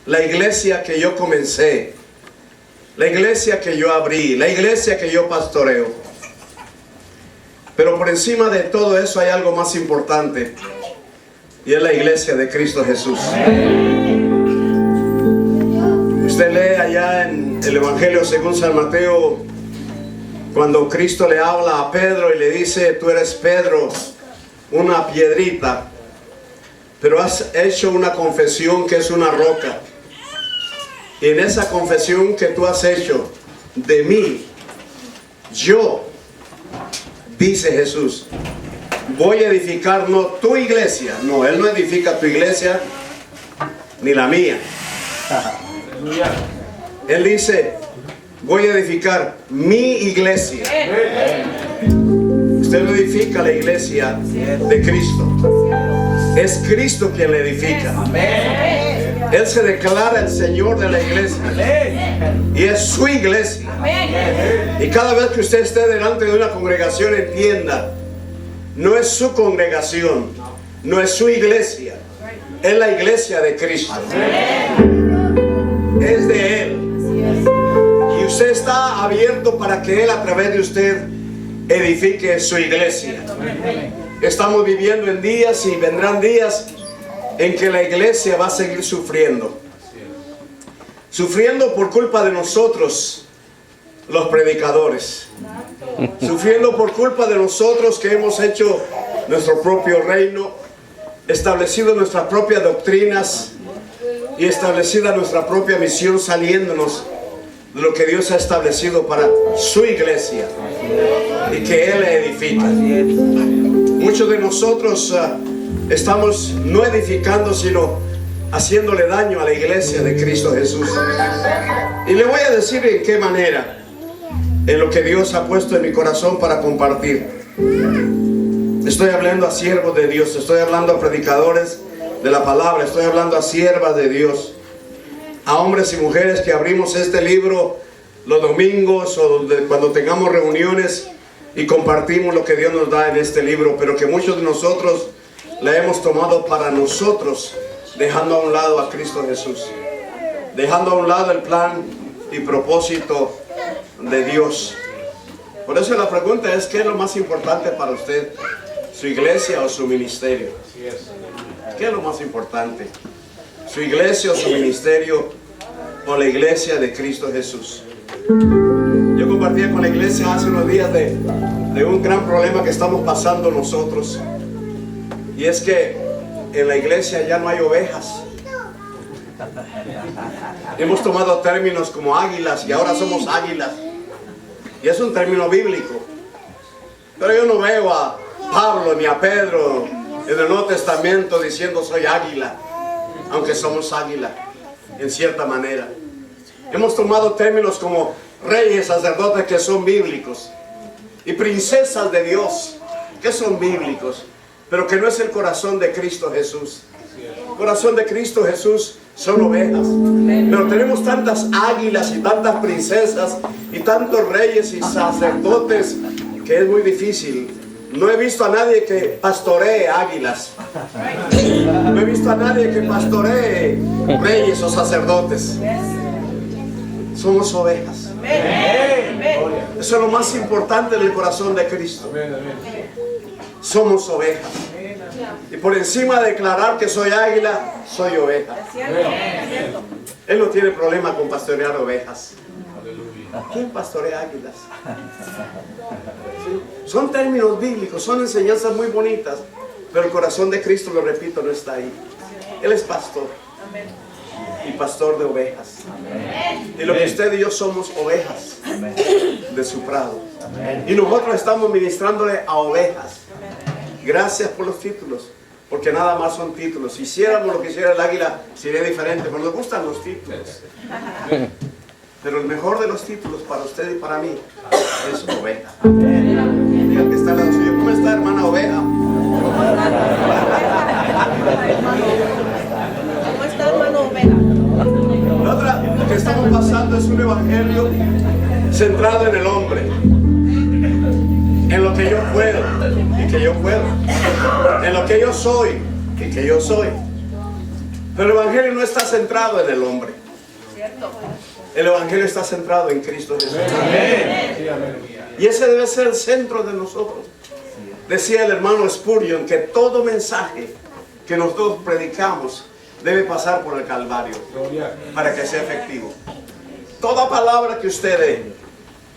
la iglesia que yo comencé, la iglesia que yo abrí, la iglesia que yo pastoreo. Pero por encima de todo eso hay algo más importante, y es la iglesia de Cristo Jesús. Usted lee allá en el Evangelio según San Mateo, cuando Cristo le habla a Pedro y le dice: tú eres Pedro, una piedrita, pero has hecho una confesión que es una roca. Y en esa confesión que tú has hecho de mí, yo, dice Jesús, voy a edificar no tu iglesia. No, Él no edifica tu iglesia ni la mía. Él dice: voy a edificar mi iglesia. Usted no edifica la iglesia de Cristo. Es Cristo quien la edifica. Él se declara el Señor de la iglesia. Y es su iglesia. Y cada vez que usted esté delante de una congregación, entienda: no es su congregación, no es su iglesia, es la iglesia de Cristo. Es de Él. Y usted está abierto para que Él, a través de usted, edifique su iglesia. Estamos viviendo en días, y vendrán días en que la iglesia va a seguir sufriendo por culpa de nosotros, los predicadores, sufriendo por culpa de nosotros que hemos hecho nuestro propio reino, establecido nuestras propias doctrinas y establecida nuestra propia misión, saliéndonos de lo que Dios ha establecido para su iglesia y que Él edifica. Muchos de nosotros estamos no edificando, sino haciéndole daño a la iglesia de Cristo Jesús. Y le voy a decir en qué manera, en lo que Dios ha puesto en mi corazón para compartir. Estoy hablando a siervos de Dios, estoy hablando a predicadores de la palabra, estoy hablando a siervas de Dios, a hombres y mujeres que abrimos este libro los domingos o cuando tengamos reuniones y compartimos lo que Dios nos da en este libro, pero que muchos de nosotros la hemos tomado para nosotros, dejando a un lado a Cristo Jesús, dejando a un lado el plan y propósito de Dios. Por eso la pregunta es: ¿qué es lo más importante para usted? ¿Su iglesia o su ministerio? ¿Qué es lo más importante? ¿Su iglesia o su ministerio, o la iglesia de Cristo Jesús? Yo compartía con la iglesia hace unos días de un gran problema que estamos pasando nosotros, y es que en la iglesia ya no hay ovejas. Hemos tomado términos como águilas, y ahora somos águilas, y es un término bíblico, pero yo no veo a Pablo ni a Pedro en el Nuevo Testamento diciendo: soy águila, aunque somos águila en cierta manera. Hemos tomado términos como reyes, sacerdotes, que son bíblicos, y princesas de Dios, que son bíblicos, pero que no es el corazón de Cristo Jesús. El corazón de Cristo Jesús son ovejas. Pero tenemos tantas águilas y tantas princesas y tantos reyes y sacerdotes que es muy difícil. No he visto a nadie que pastoree águilas. No he visto a nadie que pastoree reyes o sacerdotes. Somos ovejas. Eso es lo más importante del corazón de Cristo. Somos ovejas. Y por encima de declarar que soy águila, soy oveja. Él no tiene problema con pastorear ovejas. ¿Quién pastorea águilas? ¿Sí? Son términos bíblicos, son enseñanzas muy bonitas, pero el corazón de Cristo, lo repito, no está ahí. Él es pastor. Y pastor de ovejas. Y lo que usted y yo somos, ovejas de su prado. Y nosotros estamos ministrándole a ovejas. Gracias por los títulos, porque nada más son títulos. Si hiciéramos lo que hiciera el águila, sería diferente, pero nos gustan los títulos. Pero el mejor de los títulos para usted y para mí es oveja. Diga que está al lado suyo: ¿cómo está, hermana oveja? ¿Cómo está, hermano oveja? La otra que estamos pasando es un evangelio centrado en el hombre, en lo que yo puedo y que yo puedo, en lo que yo soy y que yo soy. Pero el Evangelio no está centrado en el hombre. Cierto. El Evangelio está centrado en Cristo Jesús. Amén. Y ese debe ser el centro de nosotros. Decía el hermano Spurgeon que todo mensaje que nosotros predicamos debe pasar por el Calvario para que sea efectivo. Toda palabra que usted dé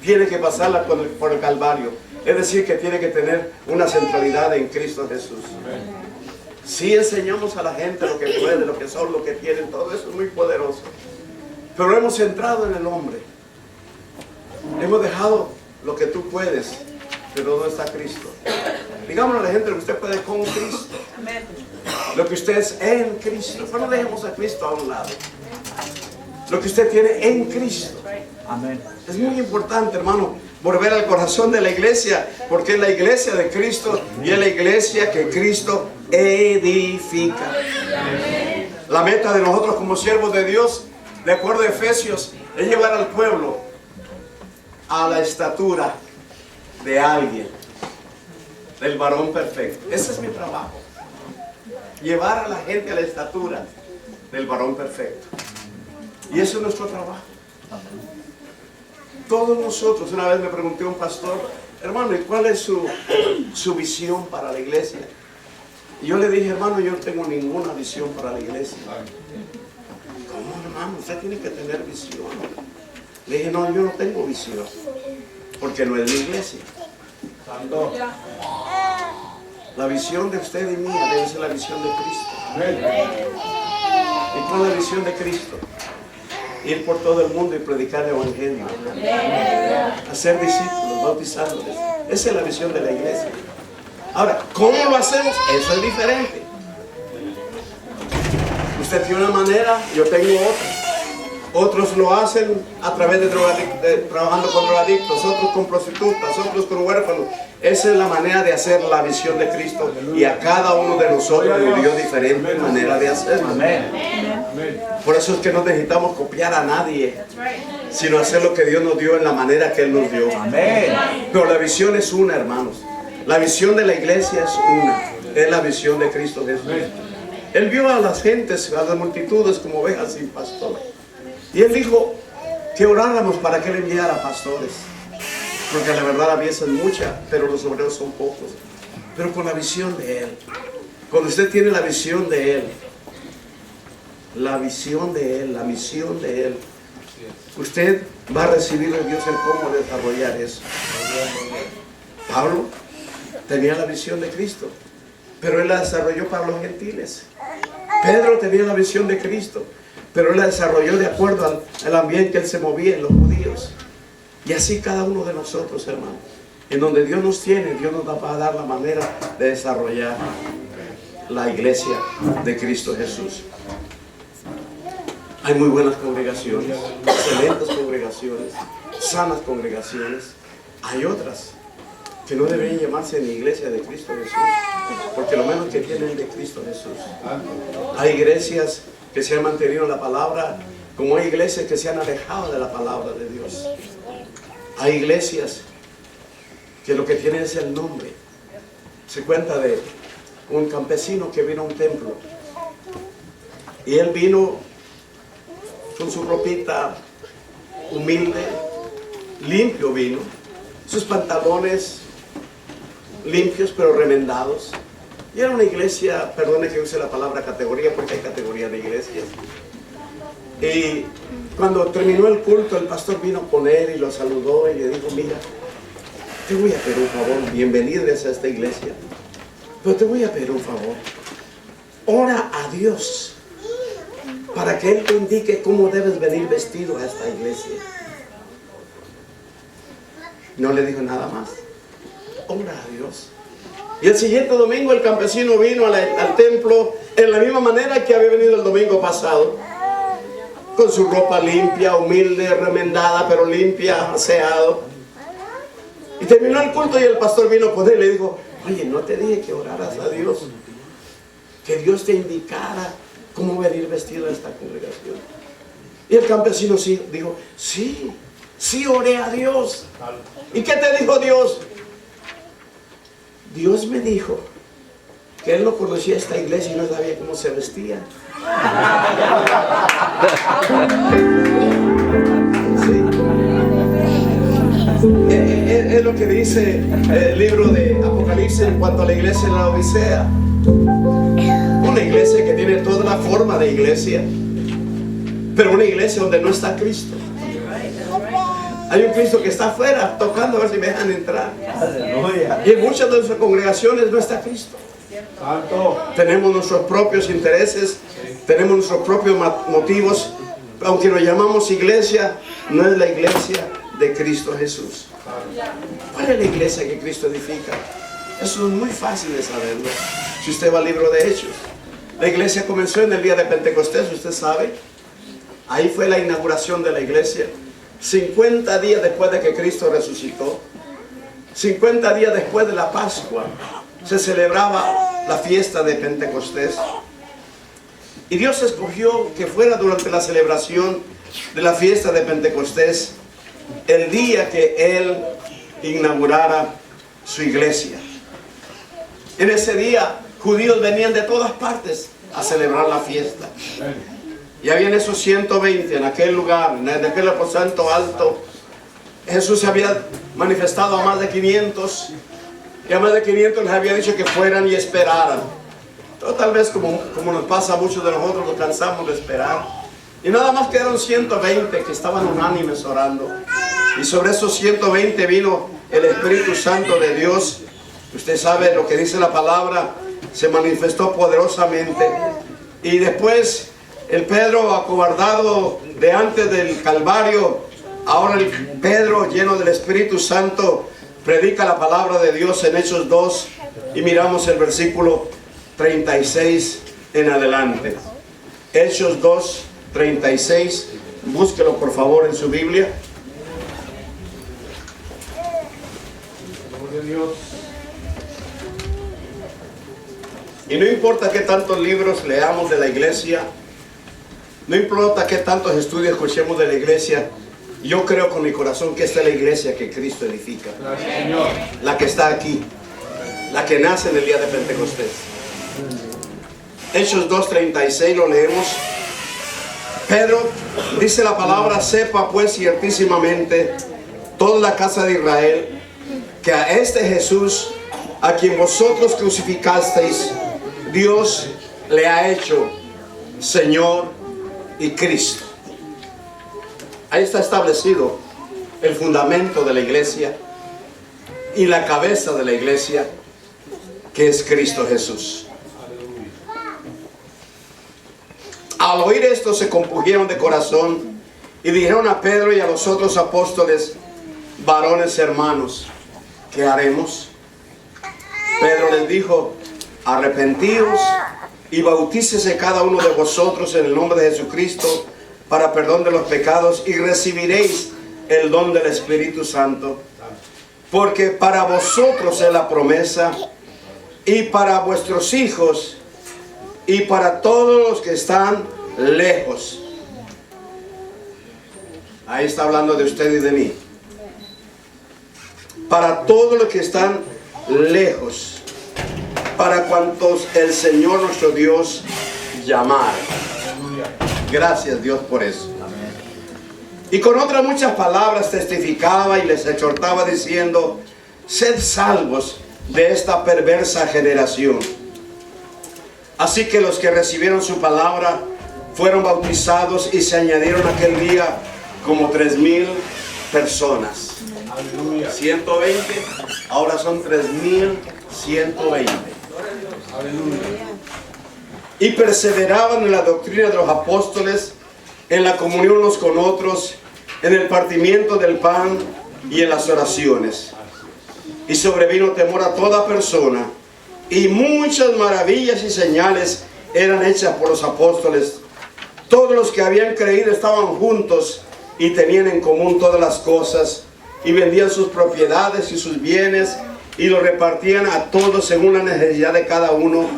tiene que pasarla por el Calvario. Es decir, que tiene que tener una centralidad en Cristo Jesús. Si enseñamos a la gente lo que puede, lo que son, lo que tienen, todo eso es muy poderoso. Pero hemos centrado en el hombre. Hemos dejado lo que tú puedes, pero ¿dónde está Cristo? Digámosle a la gente lo que usted puede con Cristo. Lo que usted es en Cristo. Pero no dejemos a Cristo a un lado. Lo que usted tiene en Cristo. Amén. Es muy importante, hermano, volver al corazón de la iglesia, porque es la iglesia de Cristo y es la iglesia que Cristo edifica. La meta de nosotros como siervos de Dios, de acuerdo a Efesios, es llevar al pueblo a la estatura de alguien, del varón perfecto. Ese es mi trabajo, llevar a la gente a la estatura del varón perfecto. Y eso es nuestro trabajo. Todos nosotros, una vez me pregunté a un pastor, hermano, ¿y cuál es su visión para la iglesia? Y yo le dije, hermano, yo no tengo ninguna visión para la iglesia. ¿Cómo, hermano? Usted tiene que tener visión. Le dije, no, yo no tengo visión, porque no es mi iglesia. La visión de usted y mía debe ser la visión de Cristo. ¿Y cuál es la visión de Cristo? Ir por todo el mundo y predicar el Evangelio. Hacer discípulos, bautizándoles. Esa es la visión de la iglesia. Ahora, ¿cómo lo hacemos? Eso es diferente. Usted tiene una manera, yo tengo otra. Otros lo hacen a través de trabajando con drogadictos, otros con prostitutas, otros con huérfanos. Esa es la manera de hacer la visión de Cristo. Y a cada uno de nosotros nos dio diferente manera de hacerlo. Por eso es que no necesitamos copiar a nadie, sino hacer lo que Dios nos dio en la manera que Él nos dio. Pero la visión es una, hermanos. La visión de la iglesia es una. Es la visión de Cristo Jesús. Él vio a las gentes, a las multitudes como ovejas sin pastor. Y Él dijo que oráramos para que Él enviara pastores. Porque la verdad la mies es mucha, pero los obreros son pocos. Pero con la visión de Él. Cuando usted tiene la visión de Él, la visión de Él, la misión de Él, usted va a recibir de Dios el cómo desarrollar eso. Pablo tenía la visión de Cristo, pero él la desarrolló para los gentiles. Pedro tenía la visión de Cristo, pero él la desarrolló de acuerdo al ambiente que él se movía en los judíos. Y así cada uno de nosotros, hermanos. En donde Dios nos tiene, Dios nos va a dar la manera de desarrollar la iglesia de Cristo Jesús. Hay muy buenas congregaciones, excelentes congregaciones, sanas congregaciones. Hay otras que no deberían llamarse ni iglesia de Cristo Jesús, porque lo menos que tienen es de Cristo Jesús. Hay iglesias que se han mantenido en la palabra, como hay iglesias que se han alejado de la palabra de Dios. Hay iglesias que lo que tienen es el nombre. Se cuenta de un campesino que vino a un templo, y él vino con su ropita humilde, limpio vino, sus pantalones limpios pero remendados. Y era una iglesia, perdone que use la palabra categoría, porque hay categoría de iglesias. Y cuando terminó el culto, el pastor vino con él y lo saludó y le dijo, mira, te voy a pedir un favor, bienvenido a esta iglesia, pero te voy a pedir un favor, ora a Dios para que Él te indique cómo debes venir vestido a esta iglesia. No le dijo nada más. Ora a Dios. Y el siguiente domingo el campesino vino al templo en la misma manera que había venido el domingo pasado, con su ropa limpia, humilde, remendada, pero limpia, aseado. Y terminó el culto y el pastor vino con él y le dijo, oye, ¿no te dije que oraras a Dios? Que Dios te indicara cómo venir vestido a esta congregación. Y el campesino sí dijo, sí oré a Dios. ¿Y qué te dijo Dios? Dios me dijo que él no conocía esta iglesia y no sabía cómo se vestía. Sí. Es lo que dice el libro de Apocalipsis en cuanto a la iglesia en la Odisea. Una iglesia que tiene toda la forma de iglesia, pero una iglesia donde no está Cristo. Hay un Cristo que está afuera tocando a ver si me dejan entrar. Y en muchas de nuestras congregaciones no está Cristo. Tenemos nuestros propios intereses, tenemos nuestros propios motivos. Aunque nos llamamos iglesia, no es la iglesia de Cristo Jesús. ¿Cuál es la iglesia que Cristo edifica? Eso es muy fácil de saberlo. Si usted va al libro de Hechos, la iglesia comenzó en el día de Pentecostés, usted sabe. Ahí fue la inauguración de la iglesia. 50 días después de que Cristo resucitó, 50 días después de la Pascua, se celebraba la fiesta de Pentecostés. Y Dios escogió que fuera durante la celebración de la fiesta de Pentecostés el día que Él inaugurara su iglesia. En ese día, judíos venían de todas partes a celebrar la fiesta. Y habían esos 120 en aquel lugar, en aquel aposento alto. Jesús se había manifestado a más de 500. Y a más de 500 les había dicho que fueran y esperaran. Pero tal vez como nos pasa a muchos de nosotros, nos cansamos de esperar. Y nada más quedaron 120 que estaban unánimes orando. Y sobre esos 120 vino el Espíritu Santo de Dios. Usted sabe lo que dice la palabra. Se manifestó poderosamente. Y después el Pedro acobardado de antes del Calvario, ahora el Pedro lleno del Espíritu Santo predica la palabra de Dios en Hechos 2 y miramos el versículo 36 en adelante. Hechos 2, 36, búsquelo por favor en su Biblia. Y no importa qué tantos libros leamos de la iglesia, no importa qué tantos estudios escuchemos de la iglesia, yo creo con mi corazón que esta es la iglesia que Cristo edifica. La que está aquí, la que nace en el día de Pentecostés. Hechos 2:36 lo leemos. Pedro dice la palabra: sepa pues ciertísimamente toda la casa de Israel que a este Jesús, a quien vosotros crucificasteis, Dios le ha hecho Señor y Cristo. Ahí está establecido el fundamento de la iglesia y la cabeza de la iglesia, que es Cristo Jesús. Al oír esto se compungieron de corazón y dijeron a Pedro y a los otros apóstoles: varones hermanos, ¿qué haremos? Pedro les dijo: arrepentíos y bautícese cada uno de vosotros en el nombre de Jesucristo para perdón de los pecados, y recibiréis el don del Espíritu Santo. Porque para vosotros es la promesa, y para vuestros hijos, y para todos los que están lejos. Ahí está hablando de usted y de mí. Para todos los que están lejos, para cuantos el Señor nuestro Dios llamar. Gracias Dios por eso. Y con otras muchas palabras testificaba y les exhortaba diciendo: sed salvos de esta perversa generación. Así que los que recibieron su palabra fueron bautizados y se añadieron aquel día como 3,000 personas. 120, ahora son 3,120. Y perseveraban en la doctrina de los apóstoles, en la comunión unos con otros, en el partimiento del pan y en las oraciones. Y sobrevino temor a toda persona, y muchas maravillas y señales eran hechas por los apóstoles. Todos los que habían creído estaban juntos y tenían en común todas las cosas, y vendían sus propiedades y sus bienes y los repartían a todos según la necesidad de cada uno.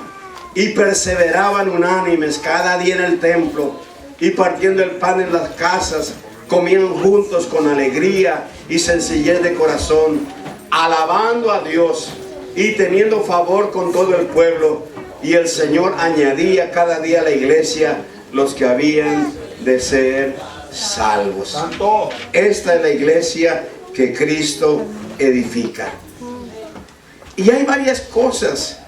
Y perseveraban unánimes cada día en el templo, y partiendo el pan en las casas, comían juntos con alegría y sencillez de corazón, alabando a Dios y teniendo favor con todo el pueblo. Y el Señor añadía cada día a la iglesia los que habían de ser salvos. Santo. Esta es la iglesia que Cristo edifica. Y hay varias cosas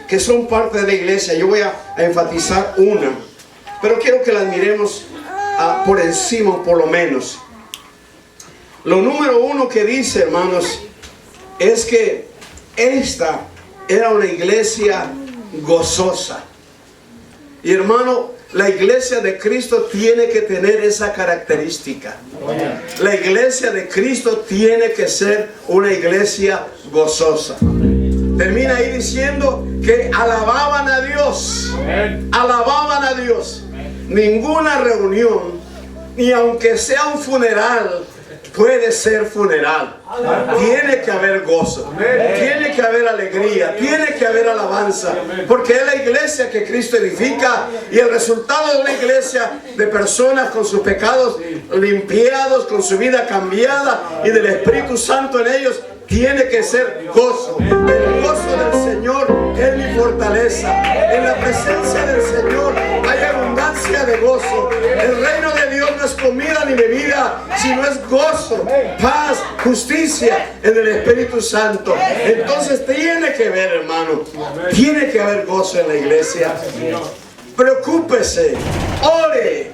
que son parte de la iglesia. Yo voy a enfatizar una, pero quiero que las miremos por encima, por lo menos. Lo número uno que dice, hermanos, es que esta era una iglesia gozosa. Y hermano, la iglesia de Cristo tiene que tener esa característica. La iglesia de Cristo tiene que ser una iglesia gozosa. Termina ahí diciendo que alababan a Dios. Alababan a Dios. Ninguna reunión, ni aunque sea un funeral, puede ser funeral. Tiene que haber gozo, tiene que haber alegría, tiene que haber alabanza, porque es la iglesia que Cristo edifica, y el resultado de una iglesia de personas con sus pecados limpiados, con su vida cambiada y del Espíritu Santo en ellos, tiene que ser gozo. El gozo del Señor es mi fortaleza. En la presencia del Señor hay abundancia de gozo. El reino de Dios no es comida ni bebida, sino es gozo, paz, justicia en el Espíritu Santo. Entonces tiene que ver, hermano, tiene que haber gozo en la iglesia. Preocúpese, ore,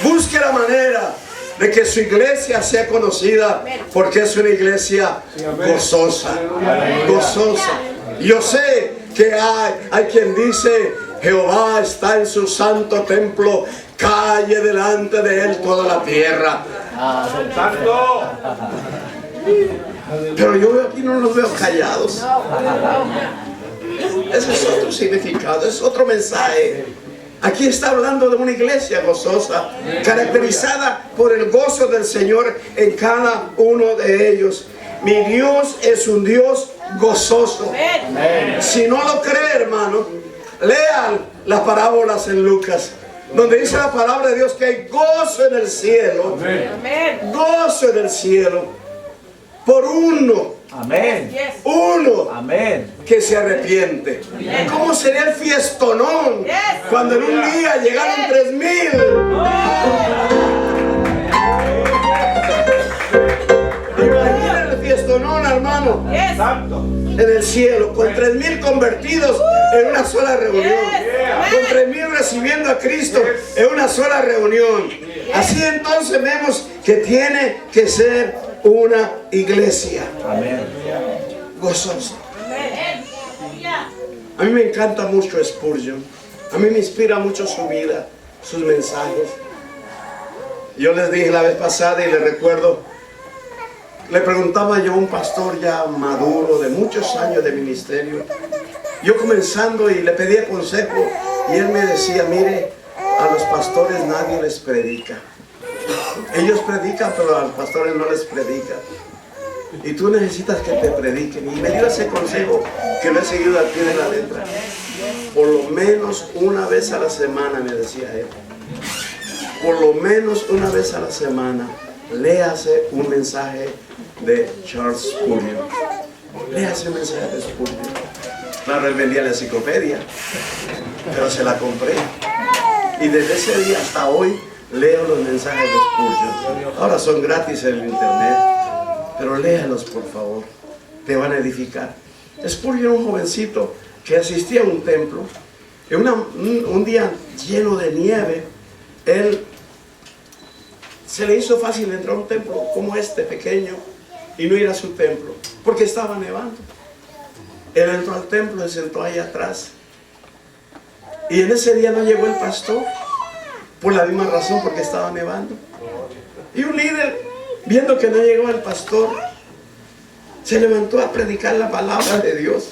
busque la manera de que su iglesia sea conocida, porque es una iglesia gozosa, gozosa. Yo sé que hay quien dice: Jehová está en su santo templo, calle delante de él toda la tierra. Santo. Pero yo veo aquí, no los veo callados. Ese es otro significado, es otro mensaje. Aquí está hablando de una iglesia gozosa, caracterizada por el gozo del Señor en cada uno de ellos. Mi Dios es un Dios gozoso. Si no lo cree, hermano, lean las parábolas en Lucas, donde dice la palabra de Dios que hay gozo en el cielo. Gozo en el cielo por uno. Amén. Uno Amén. que se arrepiente. ¿Cómo sería el fiestonón cuando en un día llegaron 3,000? Imaginen el fiestonón, hermano, Santo. en el cielo, con 3,000 convertidos en una sola reunión, con 3,000 recibiendo a Cristo en una sola reunión. Así entonces vemos que tiene que ser una iglesia gozosa. A mí me encanta mucho Spurgeon. A mí me inspira mucho su vida, sus mensajes. Yo les dije la vez pasada y les recuerdo, le preguntaba yo a un pastor ya maduro de muchos años de ministerio, yo comenzando, y le pedía consejo, y él me decía: mire, a los pastores nadie les predica. Ellos predican, pero a los pastores no les predican. Y tú necesitas que te prediquen. Y me dio ese consejo que lo he seguido al pie de la letra. Por lo menos una vez a la semana, me decía él. Por lo menos una vez a la semana, léase un mensaje de Charles Spurgeon. Léase un mensaje de Spurgeon. Claro, él vendía la enciclopedia, pero se la compré. Y desde ese día hasta hoy leo los mensajes de Spurgeon. Ahora son gratis en el internet, pero léalos por favor, te van a edificar. Spurgeon, un jovencito que asistía a un templo, en un día lleno de nieve, él se le hizo fácil entrar a un templo como este, pequeño, y no ir a su templo, porque estaba nevando. Él entró al templo, se sentó ahí atrás, y en ese día no llegó el pastor, por la misma razón, porque estaba nevando. Y un líder, viendo que no llegó el pastor, se levantó a predicar la palabra de Dios,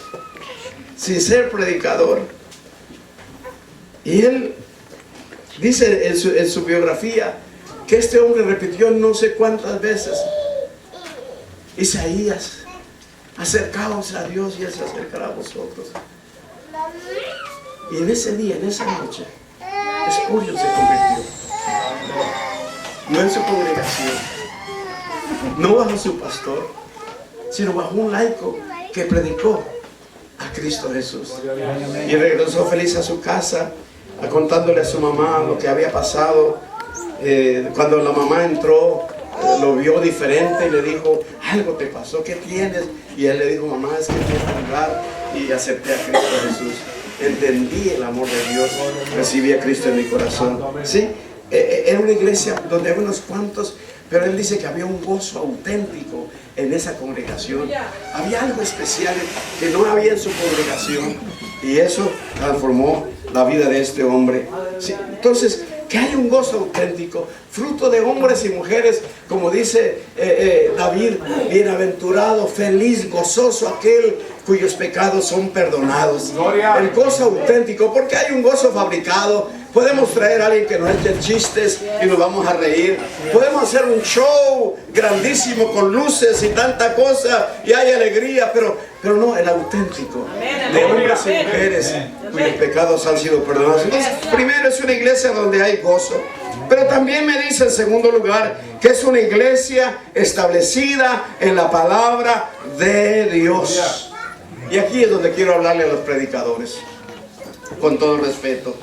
sin ser predicador. Y él dice en su biografía que este hombre repitió no sé cuántas veces: Isaías, acercaos a Dios y Él se acercará a vosotros. Y en ese día, en esa noche, Spurgeon se convirtió. No en su congregación, no bajo su pastor, sino bajo un laico que predicó Cristo Jesús. Y regresó feliz a su casa, contándole a su mamá lo que había pasado. Cuando la mamá entró, lo vio diferente y le dijo, algo te pasó, ¿qué tienes? Y él le dijo, mamá, es que quiero hablar, y acepté a Cristo Jesús. Entendí el amor de Dios, recibí a Cristo en mi corazón. ¿Sí? Era una iglesia donde había unos cuantos, pero él dice que había un gozo auténtico en esa congregación. Había algo especial que no había en su congregación, y eso transformó la vida de este hombre. ¿Sí? Entonces, que hay un gozo auténtico, fruto de hombres y mujeres, como dice David, bienaventurado, feliz, gozoso aquel cuyos pecados son perdonados. El gozo auténtico, porque hay un gozo fabricado. Podemos traer a alguien que nos eche chistes y nos vamos a reír. Podemos hacer un show grandísimo con luces y tanta cosa y hay alegría, pero no, el auténtico, de hombres y mujeres cuyos pecados han sido perdonados. Entonces, primero es una iglesia donde hay gozo, pero también me dice en segundo lugar que es una iglesia establecida en la palabra de Dios. Y aquí es donde quiero hablarle a los predicadores, con todo respeto.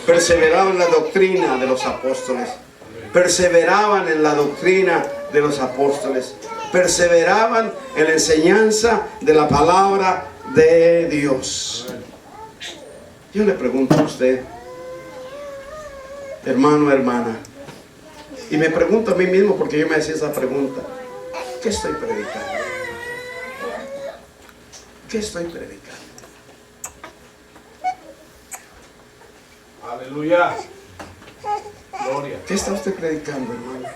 Perseveraban en la doctrina de los apóstoles, perseveraban en la doctrina de los apóstoles, perseveraban en la enseñanza de la palabra de Dios. Yo le pregunto a usted, hermano, hermana, y me pregunto a mí mismo, porque yo me hacía esa pregunta, ¿qué estoy predicando? ¿Qué estoy predicando? Aleluya. Gloria. ¿Qué está usted predicando, hermano?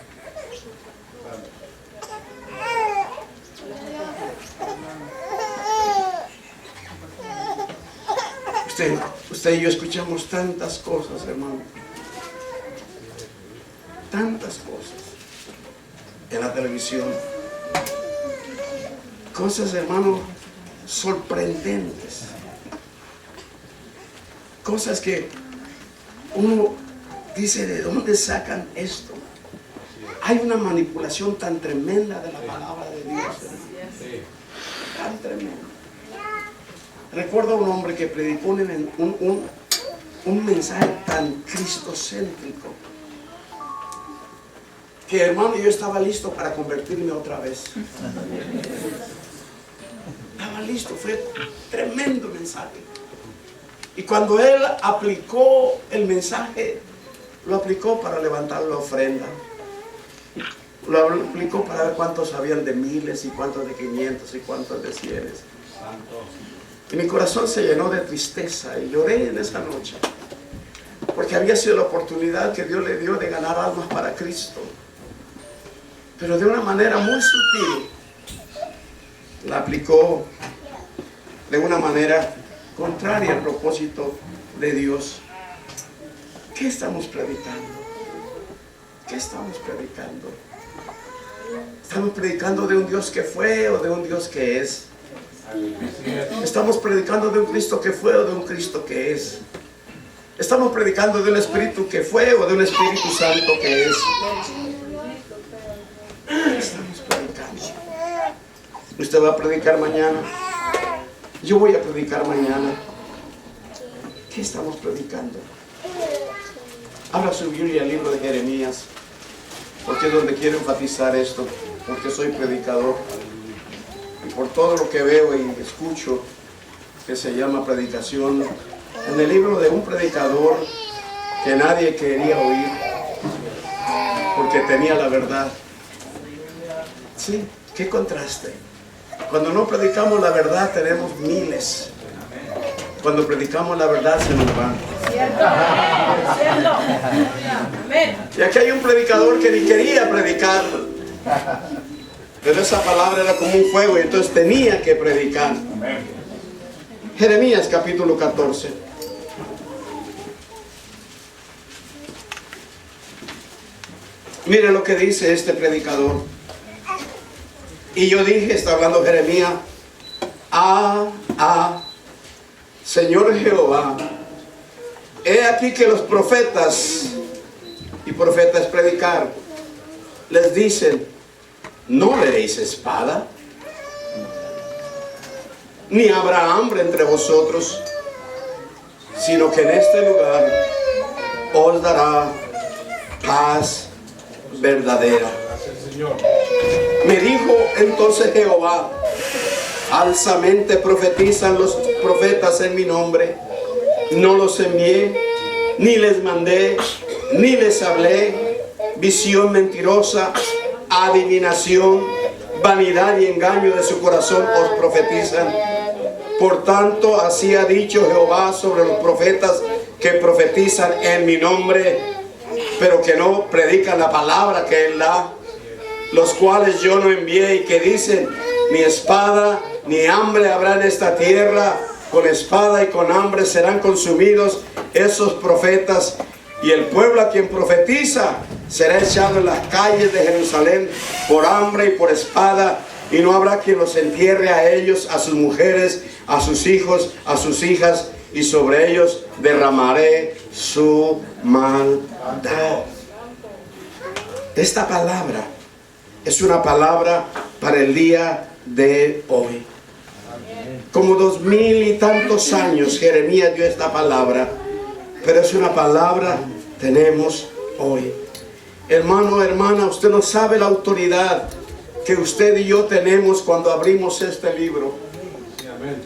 Usted y yo escuchamos tantas cosas, hermano. Tantas cosas en la televisión. Cosas, hermano, sorprendentes. Cosas que uno dice, ¿de dónde sacan esto? Hay una manipulación tan tremenda de la palabra de Dios, hermano. Tan tremenda. Recuerdo a un hombre que predicó un mensaje tan cristocéntrico que, hermano, yo estaba listo para convertirme otra vez. Estaba listo, fue tremendo mensaje. Y cuando él aplicó el mensaje, lo aplicó para levantar la ofrenda. Lo aplicó para ver cuántos habían de miles y cuántos de 500 y cuántos de 100. Y mi corazón se llenó de tristeza y lloré en esa noche, porque había sido la oportunidad que Dios le dio de ganar almas para Cristo, pero de una manera muy sutil. La aplicó de una manera contraria al propósito de Dios. ¿Qué estamos predicando? ¿Qué estamos predicando? ¿Estamos predicando de un Dios que fue o de un Dios que es? ¿Estamos predicando de un Cristo que fue o de un Cristo que es? ¿Estamos predicando de un Espíritu que fue o de un Espíritu Santo que es? ¿Qué estamos predicando? ¿Usted va a predicar mañana? Yo voy a predicar mañana. ¿Qué estamos predicando? Abra su Biblia al libro de Jeremías, porque es donde quiero enfatizar esto, porque soy predicador. Y por todo lo que veo y escucho que se llama predicación, en el libro de un predicador que nadie quería oír porque tenía la verdad. Sí, qué contraste. Cuando no predicamos la verdad tenemos miles. Cuando predicamos la verdad se nos van. ¿Cierto? Amén. Y aquí hay un predicador que ni quería predicar, pero esa palabra era como un fuego y entonces tenía que predicar. Jeremías capítulo 14. Mire lo que dice este predicador. Y yo dije, está hablando Jeremías, Señor Jehová, he aquí que los profetas, y profetas predicar, les dicen, ¿no leéis espada? ni habrá hambre entre vosotros, sino que en este lugar os dará paz verdadera. Gracias, Señor. Me dijo entonces Jehová: falsamente profetizan los profetas en mi nombre. No los envié, ni les mandé, ni les hablé. Visión mentirosa, adivinación, vanidad y engaño de su corazón os profetizan. Por tanto, así ha dicho Jehová sobre los profetas que profetizan en mi nombre, pero que no predican la palabra que Él da, los cuales yo no envié, y que dicen: ni espada ni hambre habrá en esta tierra, con espada y con hambre serán consumidos esos profetas, y el pueblo a quien profetiza será echado en las calles de Jerusalén por hambre y por espada, y no habrá quien los entierre a ellos, a sus mujeres, a sus hijos, a sus hijas, y sobre ellos derramaré su maldad. Esta palabra es una palabra para el día de hoy. Como 2000 y tantos años Jeremías dio esta palabra, pero es una palabra que tenemos hoy. Hermano, hermana, usted no sabe la autoridad que usted y yo tenemos cuando abrimos este libro.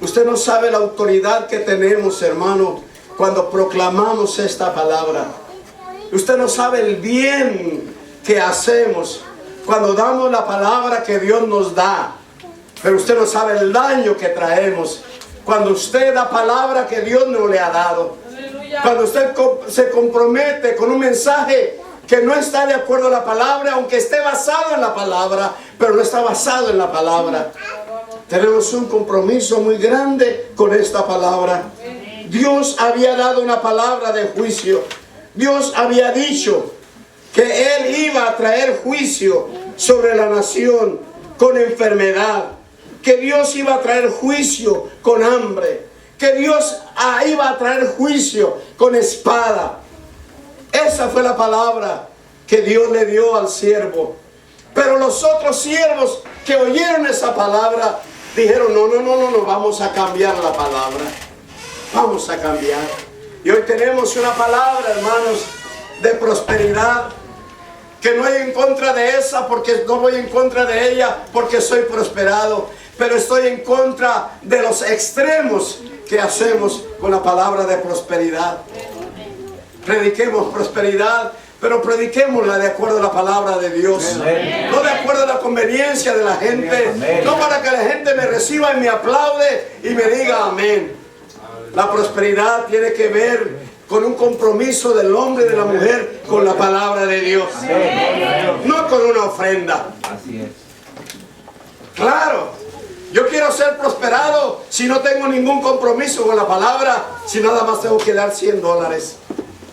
Usted no sabe la autoridad que tenemos, hermano, cuando proclamamos esta palabra. Usted no sabe el bien que hacemos cuando damos la palabra que Dios nos da. Pero usted no sabe el daño que traemos cuando usted da palabra que Dios no le ha dado. Cuando usted se compromete con un mensaje que no está de acuerdo a la palabra, aunque esté basado en la palabra, pero no está basado en la palabra. Tenemos un compromiso muy grande con esta palabra. Dios había dado una palabra de juicio. Dios había dicho que Él iba a traer juicio sobre la nación con enfermedad, que Dios iba a traer juicio con hambre, que Dios iba a traer juicio con espada. Esa fue la palabra que Dios le dio al siervo. Pero los otros siervos que oyeron esa palabra dijeron: no, vamos a cambiar la palabra. Vamos a cambiar. Y hoy tenemos una palabra, hermanos, de prosperidad, que no hay en contra de esa, porque no voy en contra de ella porque soy prosperado, pero estoy en contra de los extremos que hacemos con la palabra de prosperidad. Prediquemos prosperidad, pero prediquémosla de acuerdo a la palabra de Dios. No de acuerdo a la conveniencia de la gente. No para que la gente me reciba y me aplaude y me diga amén. La prosperidad tiene que ver con un compromiso del hombre y de la mujer con la palabra de Dios. No con una ofrenda. Claro, yo quiero ser prosperado si no tengo ningún compromiso con la palabra, si nada más tengo que dar $100.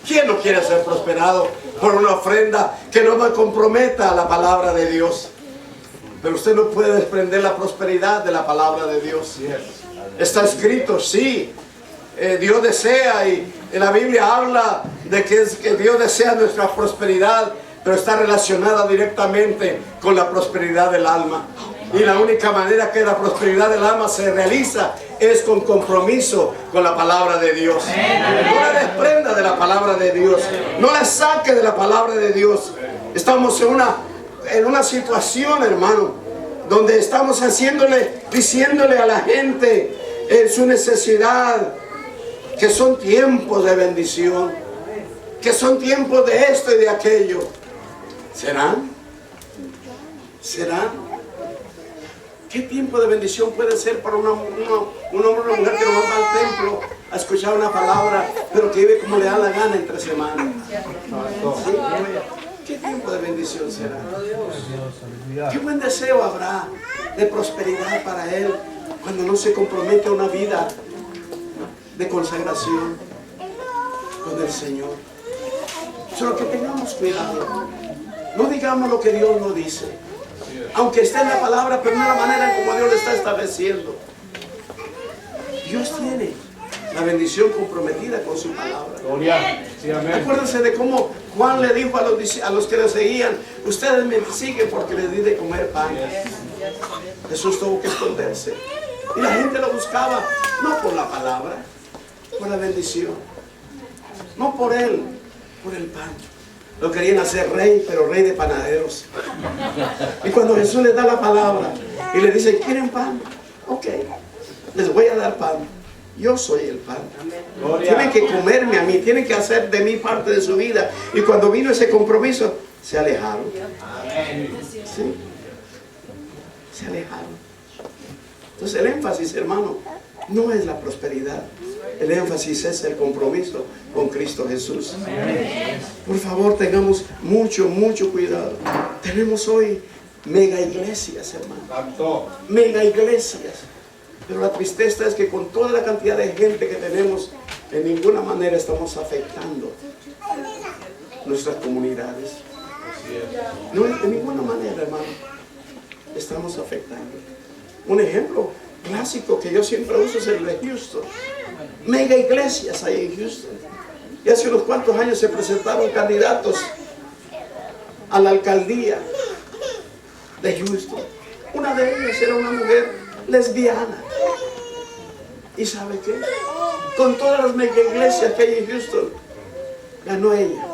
¿Quién no quiere ser prosperado por una ofrenda que no me comprometa a la palabra de Dios? Pero usted no puede desprender la prosperidad de la palabra de Dios. Está escrito, sí, Dios desea, y la Biblia habla de que Dios desea nuestra prosperidad, pero está relacionada directamente con la prosperidad del alma. Y la única manera que la prosperidad del alma se realiza es con compromiso con la palabra de Dios. No la desprenda de la palabra de Dios. No la saque de la palabra de Dios. Estamos en una situación, hermano, donde estamos diciéndole a la gente en su necesidad que son tiempos de bendición, que son tiempos de esto y de aquello. ¿Serán? ¿Serán? ¿Qué tiempo de bendición puede ser para un hombre o una mujer que no va al templo a escuchar una palabra, pero que vive como le da la gana entre semanas? ¿Sí? ¿Qué tiempo de bendición será? ¿Qué buen deseo habrá de prosperidad para él cuando no se compromete a una vida de consagración con el Señor? Solo que tengamos cuidado. No digamos lo que Dios no dice, aunque esté en la palabra, pero no la manera en como Dios le está estableciendo. Dios tiene la bendición comprometida con su palabra. Gloria. Sí, amén. Acuérdense de cómo Juan le dijo a los que le seguían: ustedes me siguen porque les di de comer pan. Jesús tuvo que esconderse. Y la gente lo buscaba, no por la palabra, por la bendición. No por él, por el pan. Lo querían hacer rey, pero rey de panaderos. Y cuando Jesús les da la palabra y le dice, ¿quieren pan? Ok, les voy a dar pan. Yo soy el pan. Tienen que comerme a mí, tienen que hacer de mí parte de su vida. Y cuando vino ese compromiso, se alejaron. Sí, se alejaron. Entonces el énfasis, hermano, no es la prosperidad. El énfasis es el compromiso con Cristo Jesús. Por favor, tengamos mucho cuidado. Tenemos hoy mega iglesias, hermano. Mega iglesias. Pero la tristeza es que con toda la cantidad de gente que tenemos, de ninguna manera estamos afectando nuestras comunidades. No, de ninguna manera, hermano, estamos afectando. Un ejemplo clásico que yo siempre uso es el de Houston. Mega iglesias hay en Houston. Y hace unos cuantos años se presentaron candidatos a la alcaldía de Houston. Una de ellas era una mujer lesbiana. ¿Y sabe qué? Con todas las mega iglesias que hay en Houston, ganó ella.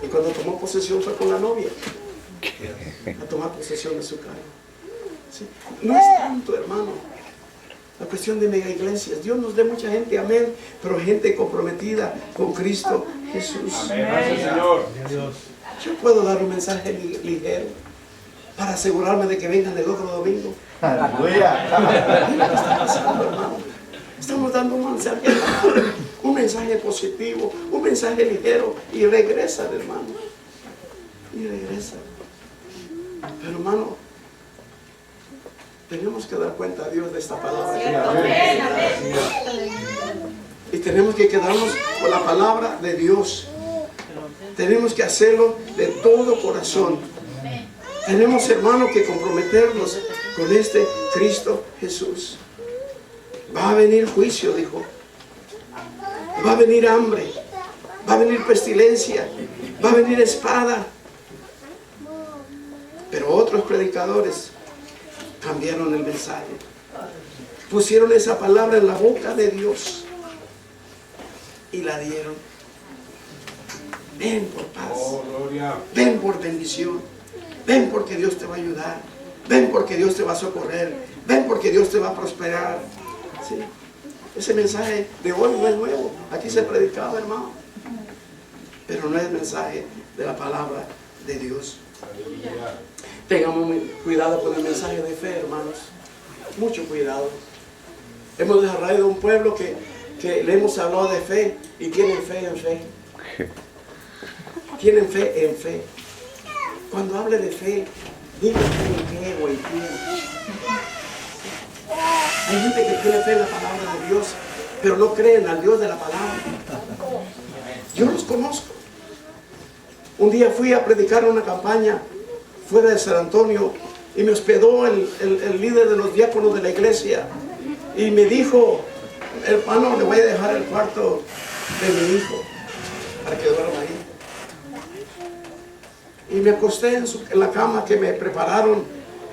Y cuando tomó posesión fue con la novia a tomar posesión de su cargo. ¿Sí? No es tanto, hermano, la cuestión de mega iglesias. Dios nos dé mucha gente, amén, pero gente comprometida con Cristo Jesús. Amén. Gracias, Señor. Yo puedo dar un mensaje ligero para asegurarme de que vengan el otro domingo. Aleluya. ¿Qué está pasando, hermano? Estamos dando un mensaje positivo, un mensaje ligero, y regresan, hermano. Y regresan. Pero, hermano, tenemos que dar cuenta a Dios de esta palabra. Y tenemos que quedarnos con la palabra de Dios. Tenemos que hacerlo de todo corazón. Tenemos, hermano, que comprometernos con este Cristo Jesús. Va a venir juicio, dijo. Va a venir hambre. Va a venir pestilencia. Va a venir espada. Pero otros predicadores cambiaron el mensaje. Pusieron esa palabra en la boca de Dios y la dieron. Ven por paz. Ven por bendición. Ven porque Dios te va a ayudar. Ven porque Dios te va a socorrer. Ven porque Dios te va a prosperar. ¿Sí? Ese mensaje de hoy no es nuevo. Aquí se predicaba, hermano. Pero no es el mensaje de la palabra de Dios. Tengamos cuidado con el mensaje de fe, hermanos. Mucho cuidado. Hemos desarrollado un pueblo que le hemos hablado de fe y tienen fe en fe. Tienen fe en fe. Cuando hable de fe, diga fe en qué o en quién. Hay gente que tiene fe en la palabra de Dios, pero no creen al Dios de la palabra. Yo los conozco. Un día fui a predicar una campaña fuera de San Antonio y me hospedó el líder de los diáconos de la iglesia y me dijo, hermano, le voy a dejar el cuarto de mi hijo para que duerma ahí. Y me acosté en la cama que me prepararon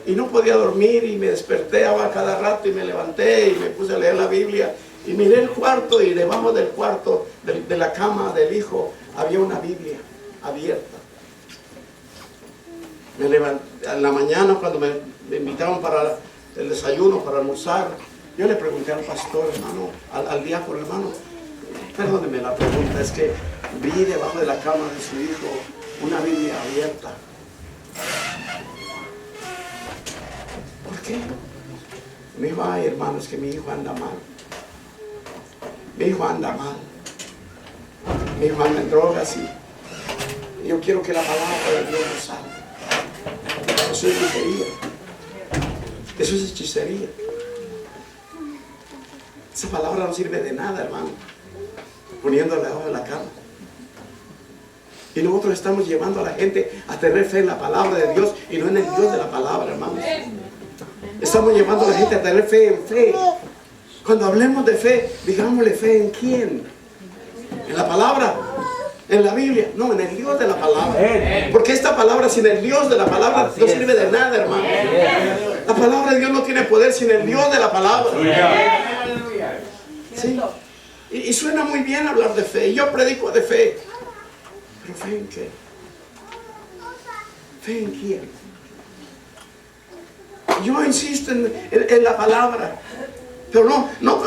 y no podía dormir y me desperté a cada rato y me levanté y me puse a leer la Biblia y miré el cuarto y debajo del cuarto de la cama del hijo había una Biblia abierta. Me levanté en la mañana cuando me invitaron para el desayuno, para almorzar. Yo le pregunté al pastor, hermano, al diácono, hermano, perdóneme la pregunta, es que vi debajo de la cama de su hijo una Biblia abierta. ¿Por qué? Me dijo, ay, hermano, es que mi hijo anda mal. Mi hijo anda mal. Mi hijo anda en drogas y yo quiero que la palabra de Dios nos salve. Eso es brujería. Eso es hechicería. Esa palabra no sirve de nada, hermano. Poniéndola debajo de la cama. Y nosotros estamos llevando a la gente a tener fe en la palabra de Dios y no en el Dios de la palabra, hermanos. Estamos llevando a la gente a tener fe en fe. Cuando hablemos de fe, digámosle fe en quién. En la palabra. En la Biblia, no, en el Dios de la palabra. Porque esta palabra sin el Dios de la palabra no sirve de nada, hermano. La palabra de Dios no tiene poder sin el Dios de la palabra. Sí. Y suena muy bien hablar de fe. Y yo predico de fe. ¿Pero fe en qué? ¿Fe en quién? Yo insisto en la palabra. Pero no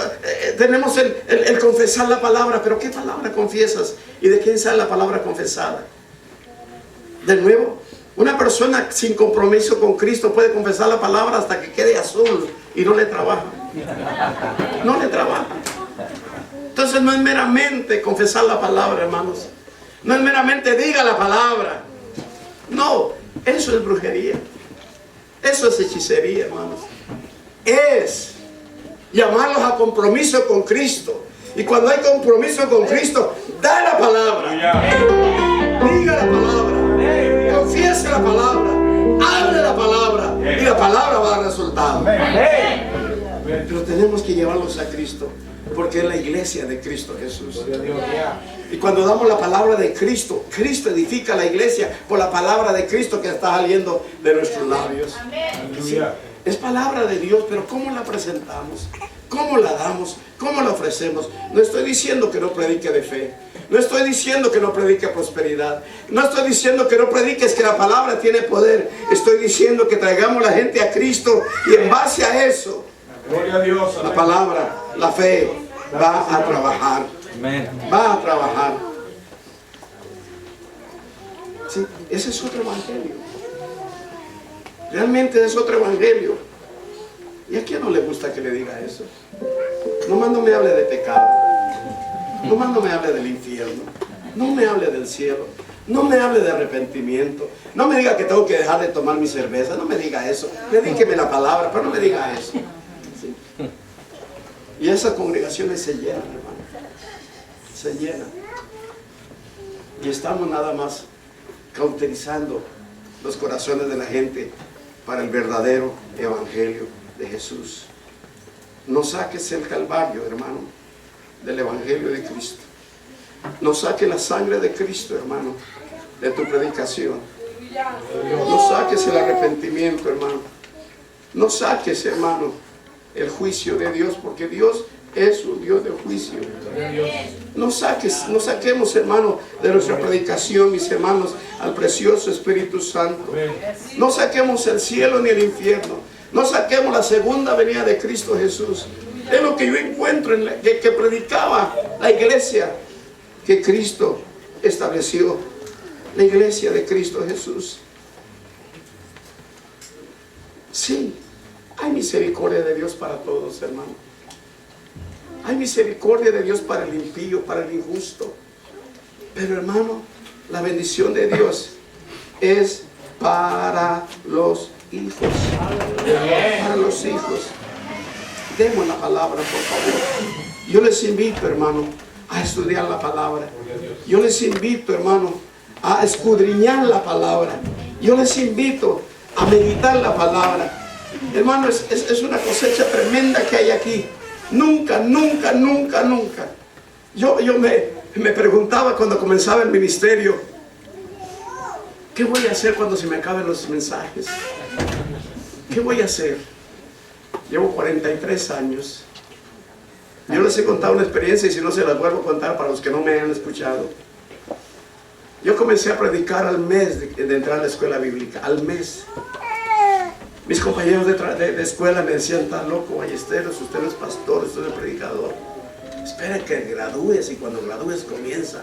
tenemos el confesar la palabra. ¿Pero qué palabra confiesas? ¿Y de quién sale la palabra confesada? De nuevo, una persona sin compromiso con Cristo puede confesar la palabra hasta que quede azul y no le trabaja. No le trabaja. Entonces no es meramente confesar la palabra, hermanos. No es meramente diga la palabra. No, eso es brujería. Eso es hechicería, hermanos. Es llamarlos a compromiso con Cristo. Y cuando hay compromiso con Cristo, da la palabra. Diga la palabra. Confiese la palabra. Hable la palabra. Y la palabra va a dar resultado. Pero tenemos que llevarlos a Cristo. Porque es la iglesia de Cristo Jesús. Y cuando damos la palabra de Cristo, Cristo edifica la iglesia por la palabra de Cristo que está saliendo de nuestros labios. Sí, es palabra de Dios, pero ¿cómo la presentamos? ¿Cómo la damos? ¿Cómo la ofrecemos? No estoy diciendo que no predique de fe. No estoy diciendo que no predique prosperidad. No estoy diciendo que no prediques que la palabra tiene poder. Estoy diciendo que traigamos la gente a Cristo y en base a eso, Gloria a Dios. la palabra, la fe va a trabajar. Va a trabajar. Sí, ese es otro evangelio. Realmente es otro evangelio. ¿Y a quién no le gusta que le diga eso? Nomás no me hable de pecado. Nomás no me hable del infierno. No me hable del cielo. No me hable de arrepentimiento. No me diga que tengo que dejar de tomar mi cerveza. No me diga eso. Predíqueme la palabra, pero no me diga eso. ¿Sí? Y esas congregaciones se llenan, hermano. Se llenan. Y estamos nada más cauterizando los corazones de la gente para el verdadero evangelio de Jesús. No saques el calvario, hermano, del evangelio de Cristo. No saques la sangre de Cristo, hermano, de tu predicación. No saques el arrepentimiento, hermano. No saques, hermano, el juicio de Dios, porque Dios es un Dios de juicio. No saquemos, hermano, de nuestra predicación, mis hermanos, al precioso Espíritu Santo. No saquemos el cielo ni el infierno. No saquemos la segunda venida de Cristo Jesús. Es lo que yo encuentro en que predicaba la iglesia que Cristo estableció. La iglesia de Cristo Jesús. Sí, hay misericordia de Dios para todos, hermano. Hay misericordia de Dios para el impío, para el injusto. Pero, hermano, la bendición de Dios es para los hijos. Para los hijos. Demos la palabra, por favor. Yo les invito, hermano, a estudiar la palabra. Yo les invito, hermano, a escudriñar la palabra. Yo les invito a meditar la palabra. Hermano, es una cosecha tremenda que hay aquí. Nunca, nunca, nunca, nunca. Yo me preguntaba cuando comenzaba el ministerio, ¿qué voy a hacer cuando se me acaben los mensajes? ¿Qué voy a hacer? Llevo 43 años. Yo les he contado una experiencia y si no se las vuelvo a contar para los que no me han escuchado. Yo comencé a predicar al mes de entrar a la escuela bíblica, al mes. Mis compañeros de escuela me decían, está loco, Ballesteros, usted no es pastor, usted es predicador. Espera que gradúes y cuando gradúes comienza.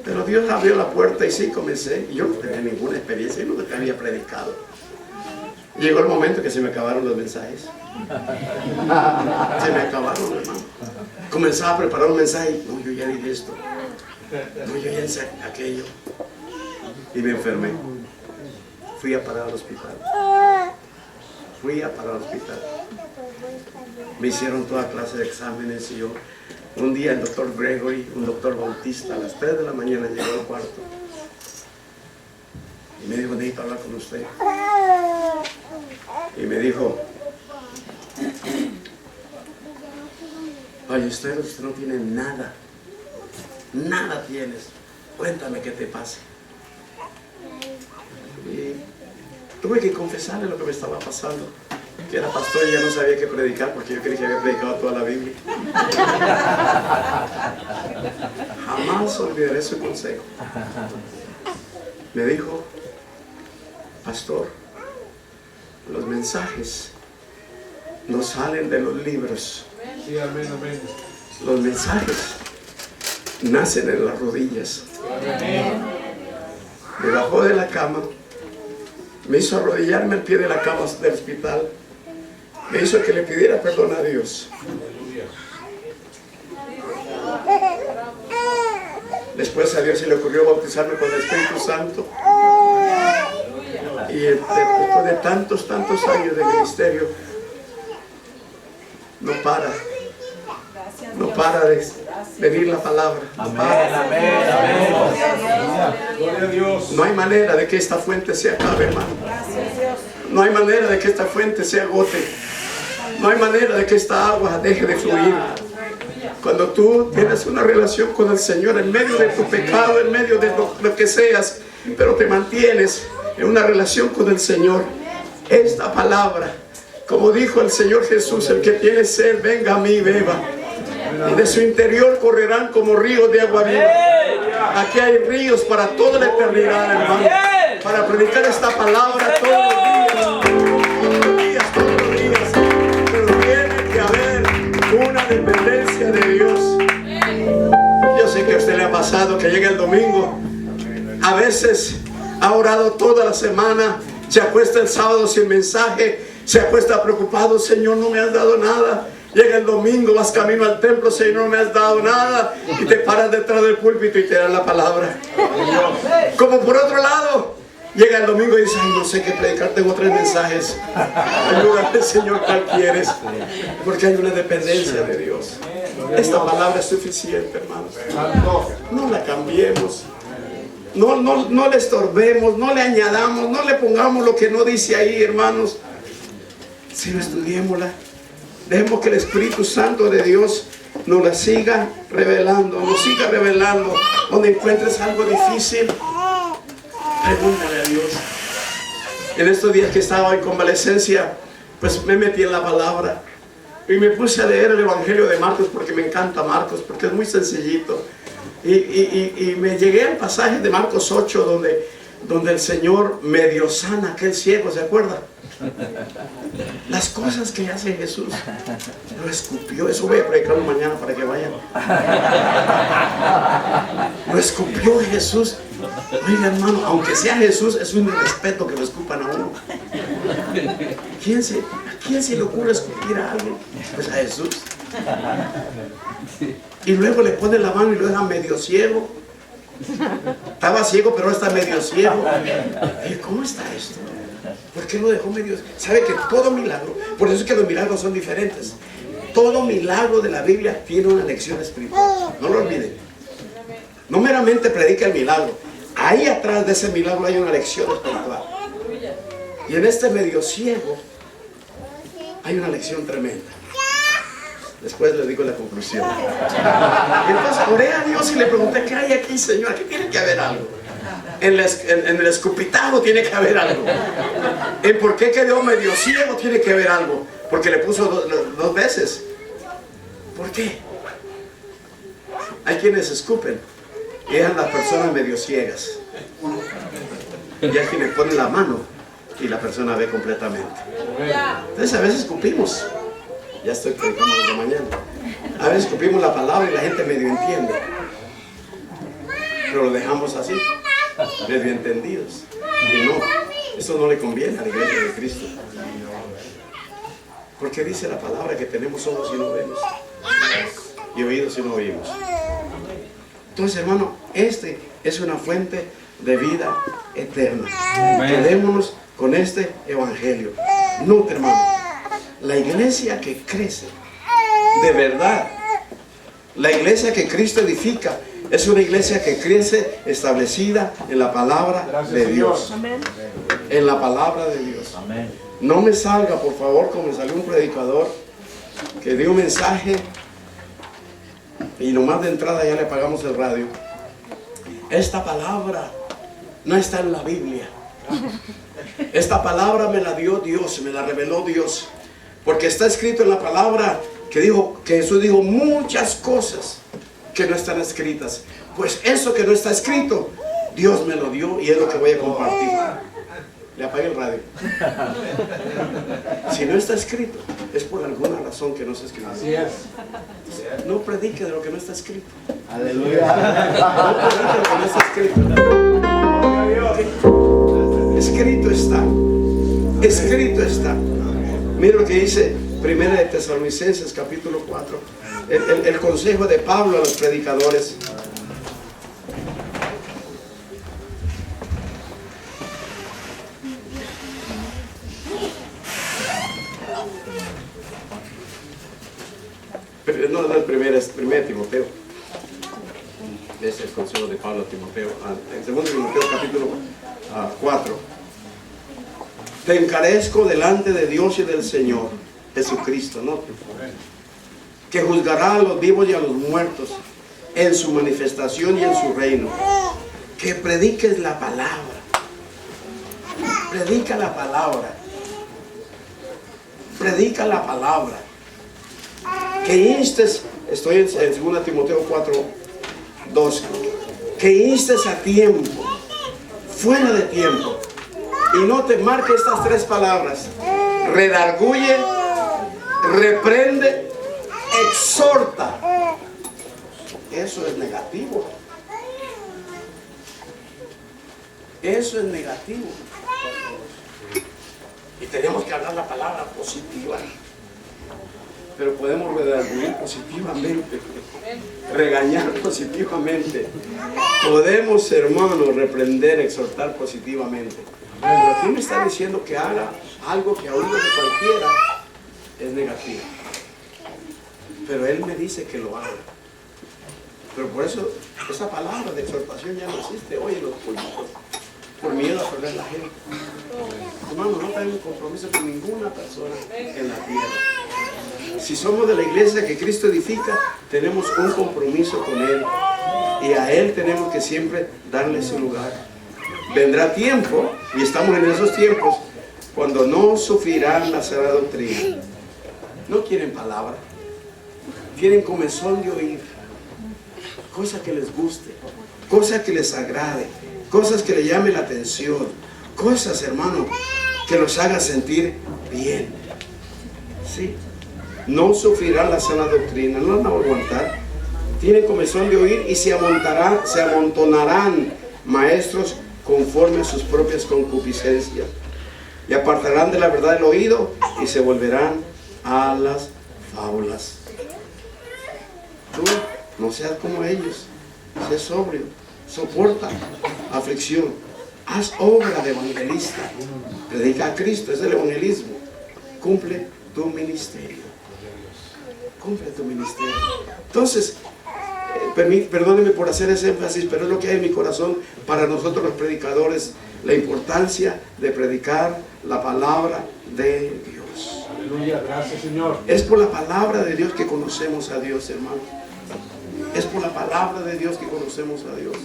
Pero Dios abrió la puerta y sí, comencé. Y yo no tenía ninguna experiencia, yo nunca había predicado. Llegó el momento que se me acabaron los mensajes. Se me acabaron, hermano. Comenzaba a preparar un mensaje. No, yo ya dije esto. No, yo ya hice aquello. Y me enfermé. Fui a parar al hospital. Fui a parar al hospital. Me hicieron toda clase de exámenes y yo, un día el doctor Gregory, un doctor bautista, a las 3 de la mañana llegó al cuarto y me dijo, necesito hablar con usted. Y me dijo, Ballesteros, usted no tiene nada. Nada tienes. cuéntame qué te pasa. Y tuve que confesarle lo que me estaba pasando, que era pastor y ya no sabía qué predicar porque yo creí que había predicado toda la Biblia. Jamás olvidaré su consejo. Me dijo: pastor, los mensajes no salen de los libros. Sí, amén, amén. Los mensajes nacen en las rodillas. Me bajó de la cama, me hizo arrodillarme al pie de la cama del hospital, me hizo que le pidiera perdón a Dios. Después a Dios se le ocurrió bautizarme con el Espíritu Santo. Y después de tantos años de ministerio, no para de venir la palabra. No para. Gloria a Dios. No hay manera de que esta fuente se acabe, hermano. No hay manera de que esta fuente se agote. No hay manera de que esta agua deje de fluir. Cuando tú tienes una relación con el Señor en medio de tu pecado, en medio de lo que seas, pero te mantienes en una relación con el Señor, esta palabra, como dijo el Señor Jesús: el que tiene sed, venga a mí y beba, y de su interior correrán como ríos de agua viva. Aquí hay ríos para toda la eternidad, hermano, para predicar esta palabra todos los días, pero tiene que haber una dependencia de Dios. Yo sé que a usted le ha pasado que llega el domingo, a veces ha orado toda la semana, se acuesta el sábado sin mensaje, se acuesta preocupado: Señor, no me has dado nada. Llega el domingo, vas camino al templo: Señor, no me has dado nada. Y te paras detrás del púlpito y te dan la palabra. Como por otro lado, llega el domingo y dices: ay, no sé qué predicar, tengo 3 mensajes. Ayúdame, Señor, ¿cuál quieres? Porque hay una dependencia de Dios. Esta palabra es suficiente, hermanos. No la cambiemos. No le estorbemos, no le añadamos, no le pongamos lo que no dice ahí, hermanos. Sino estudiémosla. Dejemos que el Espíritu Santo de Dios nos la siga revelando, Donde encuentres algo difícil, pregúntale a Dios. En estos días que estaba en convalecencia, pues me metí en la palabra y me puse a leer el Evangelio de Marcos, porque me encanta Marcos, porque es muy sencillito. Y me llegué al pasaje de Marcos 8 donde el Señor medio sana a aquel ciego, ¿se acuerda? Las cosas que hace Jesús, lo escupió. Eso voy a predicarlo mañana para que vayan. Lo escupió Jesús. Oiga, hermano, aunque sea Jesús, es un irrespeto que lo escupan a uno. ¿A quién se le ocurre escupir a alguien? Pues a Jesús. Y luego le pone la mano y lo deja medio ciego. Estaba ciego, pero ahora está medio ciego. ¿Cómo está esto? ¿Por qué lo dejó medio? Sabe que todo milagro, por eso es que los milagros son diferentes. Todo milagro de la Biblia tiene una lección espiritual. No lo olviden. No meramente predica el milagro. Ahí atrás de ese milagro hay una lección espiritual. Y en este medio ciego hay una lección tremenda. Después les digo la conclusión. Y entonces oré a Dios y le pregunté: ¿qué hay aquí, Señor? Aquí tiene que haber algo. En el escupitajo tiene que haber algo. En por qué quedó medio ciego tiene que haber algo. Porque le puso dos veces. ¿Por qué? Hay quienes escupen y dejan las personas medio ciegas. Y hay quienes ponen la mano y la persona ve completamente. Entonces a veces escupimos. Ya estoy predicando desde mañana. A veces escupimos la palabra y la gente medio entiende. Pero lo dejamos así, medio entendidos. Y no, eso no le conviene a la iglesia de Cristo. Porque dice la palabra que tenemos ojos y no vemos, y oídos y no oímos. Entonces, hermano, este es una fuente de vida eterna. Quedémonos con este evangelio. No, hermano. La iglesia que crece, de verdad, la iglesia que Cristo edifica, es una iglesia que crece establecida en la palabra de Dios. En la palabra de Dios. No me salga, por favor, como salió un predicador que dio un mensaje y nomás de entrada ya le apagamos el radio. esta palabra no está en la Biblia. Esta palabra me la dio Dios, me la reveló Dios. Porque está escrito en la palabra que Jesús dijo muchas cosas que no están escritas. Pues eso que no está escrito, Dios me lo dio y es lo que voy a compartir. Le apagué el radio. Si no está escrito, es por alguna razón que no está escrito. Así es. No predique de lo que no está escrito. Aleluya. No predique de lo que no está escrito. Escrito está. Escrito está. Mira lo que dice Primera de Tesalonicenses capítulo 4. El consejo de Pablo a los predicadores. No es primera, es 1 Timoteo. Es el consejo de Pablo a Timoteo. En 2 Timoteo capítulo 4. Te encarezco delante de Dios y del Señor Jesucristo, ¿no? Que juzgará a los vivos y a los muertos en su manifestación y en su reino. Que prediques la palabra. Predica la palabra. Predica la palabra. Que instes, estoy en 2 Timoteo 4, 2. Que instes a tiempo, fuera de tiempo. Y no te marque estas tres palabras: redarguye, reprende, exhorta. Eso es negativo. Eso es negativo. Y tenemos que hablar la palabra positiva. Pero podemos redarguir positivamente, regañar positivamente. Podemos, hermanos, reprender, exhortar positivamente. Pero aquí me está diciendo que haga algo que a oídos de cualquiera es negativo. Pero Él me dice que lo haga. Pero por eso esa palabra de exhortación ya no existe hoy en los púlpitos, por miedo a perder la gente. Hermano, no tengo compromiso con ninguna persona en la tierra. Si somos de la iglesia que Cristo edifica, tenemos un compromiso con Él. Y a Él tenemos que siempre darle su lugar. Vendrá tiempo, y estamos en esos tiempos, cuando no sufrirán la sana doctrina. No quieren palabra. Quieren comezón de oír. Cosa que les guste. Cosa que les agrade. Cosas que le llamen la atención. Cosas, hermano, que los haga sentir bien. Sí. No sufrirán la sana doctrina, no van a aguantar. Tienen comezón de oír y se amontonarán maestros conforme a sus propias concupiscencias. Y apartarán de la verdad el oído y se volverán a las fábulas. Tú no seas como ellos. Sé sobrio, soporta aflicción, haz obra de evangelista, predica a Cristo, es el evangelismo. Cumple tu ministerio. Cumple tu ministerio. Entonces, perdónenme por hacer ese énfasis, pero es lo que hay en mi corazón para nosotros los predicadores, la importancia de predicar la palabra de Dios. Aleluya, gracias Señor. Es por la palabra de Dios que conocemos a Dios, hermano. Es por la palabra de Dios que conocemos a Dios.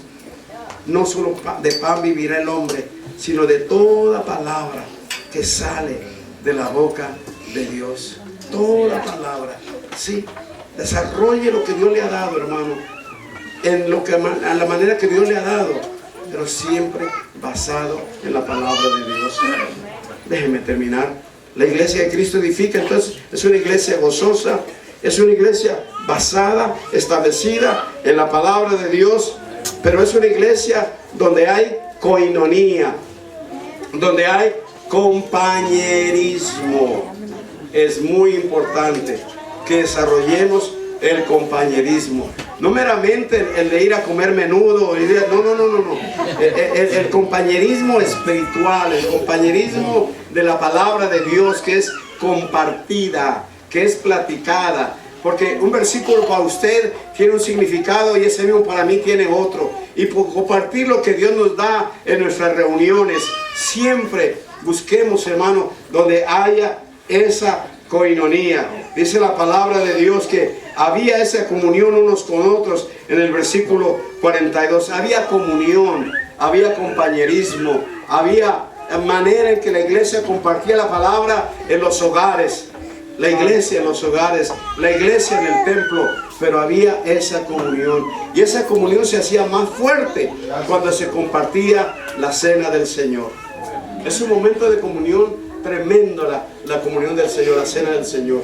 No solo de pan vivirá el hombre, sino de toda palabra que sale de la boca de Dios. Toda palabra. Sí, desarrolle lo que Dios le ha dado, hermano, a la manera que Dios le ha dado, pero siempre basado en la palabra de Dios. Déjenme terminar. La iglesia de Cristo edifica, entonces, es una iglesia gozosa, es una iglesia basada, establecida en la palabra de Dios, pero es una iglesia donde hay coinonía, donde hay compañerismo. Es muy importante que desarrollemos el compañerismo, no meramente el de ir a comer menudo, no. El compañerismo espiritual, el compañerismo de la palabra de Dios, que es compartida, que es platicada, porque un versículo para usted tiene un significado y ese mismo para mí tiene otro, y por compartir lo que Dios nos da en nuestras reuniones, siempre busquemos, hermano, donde haya esa coinonía. Dice la palabra de Dios que había esa comunión unos con otros. En el versículo 42 había comunión, había compañerismo, había manera en que la iglesia compartía la palabra en los hogares. La iglesia en los hogares, la iglesia en el templo, pero había esa comunión. Y esa comunión se hacía más fuerte cuando se compartía la cena del Señor. Es un momento de comunión tremendo, la comunión del Señor, la cena del Señor.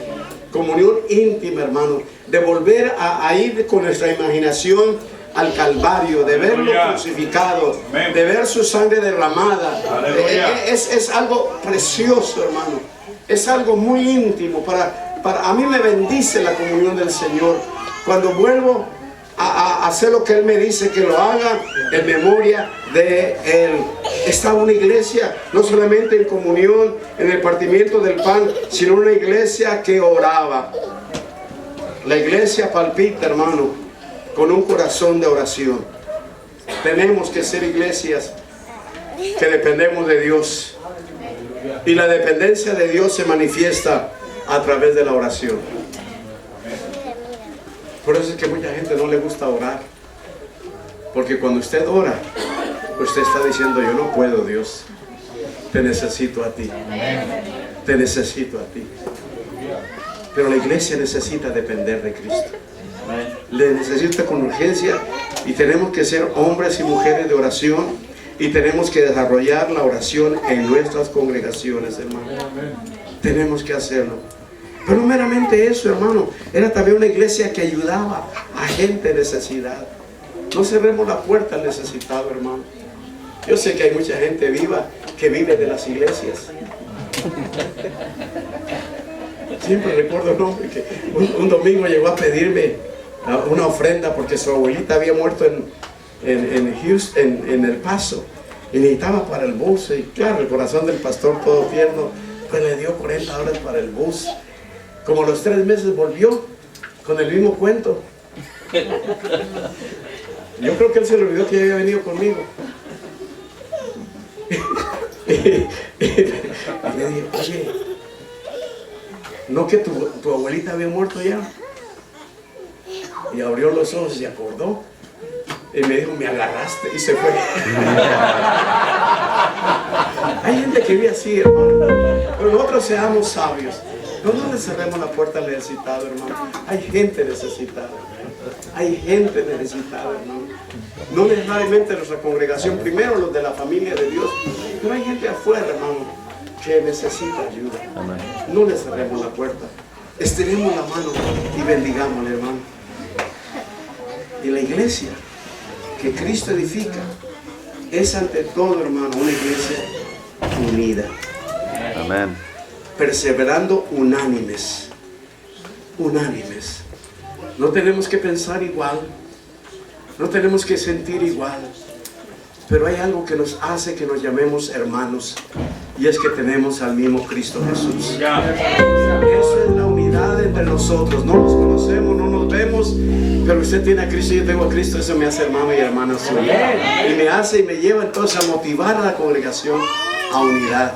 Comunión íntima, hermano, de volver a ir con nuestra imaginación al Calvario, de verlo crucificado, de ver su sangre derramada. Es algo precioso, hermano. Es algo muy íntimo. A mí me bendice la comunión del Señor. Cuando vuelvo a hacer lo que Él me dice que lo haga, en memoria de Él. Está una iglesia no solamente en comunión, en el partimiento del pan, sino una iglesia que oraba. La iglesia palpita, hermano, con un corazón de oración. Tenemos que ser iglesias que dependemos de Dios. Y la dependencia de Dios se manifiesta a través de la oración. Por eso es que a mucha gente no le gusta orar. Porque cuando usted ora, usted está diciendo: yo no puedo, Dios. Te necesito a ti. Te necesito a ti. Pero la iglesia necesita depender de Cristo. Le necesita con urgencia. Y tenemos que ser hombres y mujeres de oración. Y tenemos que desarrollar la oración en nuestras congregaciones, hermano. Tenemos que hacerlo. Pero no meramente eso, hermano. Era también una iglesia que ayudaba a gente en necesidad. No cerremos la puerta al necesitado, hermano. Yo sé que hay mucha gente viva que vive de las iglesias. Siempre recuerdo un hombre que un domingo llegó a pedirme una ofrenda porque su abuelita había muerto en Houston, en El Paso, y necesitaba para el bus. Y claro, el corazón del pastor todo tierno, pues le dio $40 para el bus. Como a los 3 meses volvió con el mismo cuento. Yo creo que él se le olvidó que ya había venido conmigo. Y le dije: oye, ¿no que tu abuelita había muerto ya? Y abrió los ojos y se acordó. Y me dijo: me agarraste, y se fue. Hay gente que vive así, hermano. Pero nosotros seamos sabios. No le cerremos la puerta al necesitado, hermano. Hay gente necesitada. Hay gente necesitada, hermano. No necesariamente nuestra congregación, primero los de la familia de Dios, pero hay gente afuera, hermano, que necesita ayuda. No le cerremos la puerta. Estiremos la mano y bendigámosle, hermano. Y la iglesia que Cristo edifica es ante todo, hermano, una iglesia unida. Amén. Perseverando unánimes. Unánimes. No tenemos que pensar igual. No tenemos que sentir igual. Pero hay algo que nos hace que nos llamemos hermanos. Y es que tenemos al mismo Cristo Jesús. Eso es la unidad entre nosotros. No nos conocemos, no nos vemos, pero usted tiene a Cristo y yo tengo a Cristo. Eso me hace hermano y hermana suya. Y me hace y me lleva entonces a motivar a la congregación a unidad,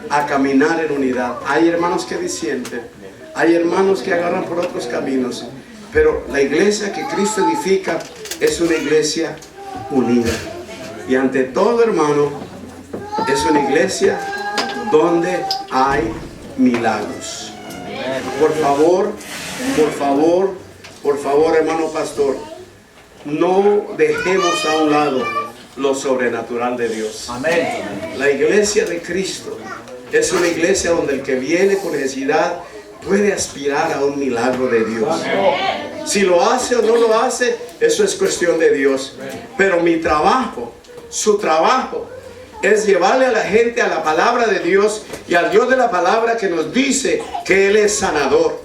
a caminar en unidad. Hay hermanos que disienten, hay hermanos que agarran por otros caminos, pero la iglesia que Cristo edifica es una iglesia unida. Y ante todo, hermano, es una iglesia donde hay milagros. Por favor, por favor, por favor, hermano pastor, no dejemos a un lado lo sobrenatural de Dios. Amén. La iglesia de Cristo es una iglesia donde el que viene con necesidad puede aspirar a un milagro de Dios. Si lo hace o no lo hace, eso es cuestión de Dios. Pero mi trabajo, su trabajo, es llevarle a la gente a la palabra de Dios y al Dios de la palabra que nos dice que Él es sanador.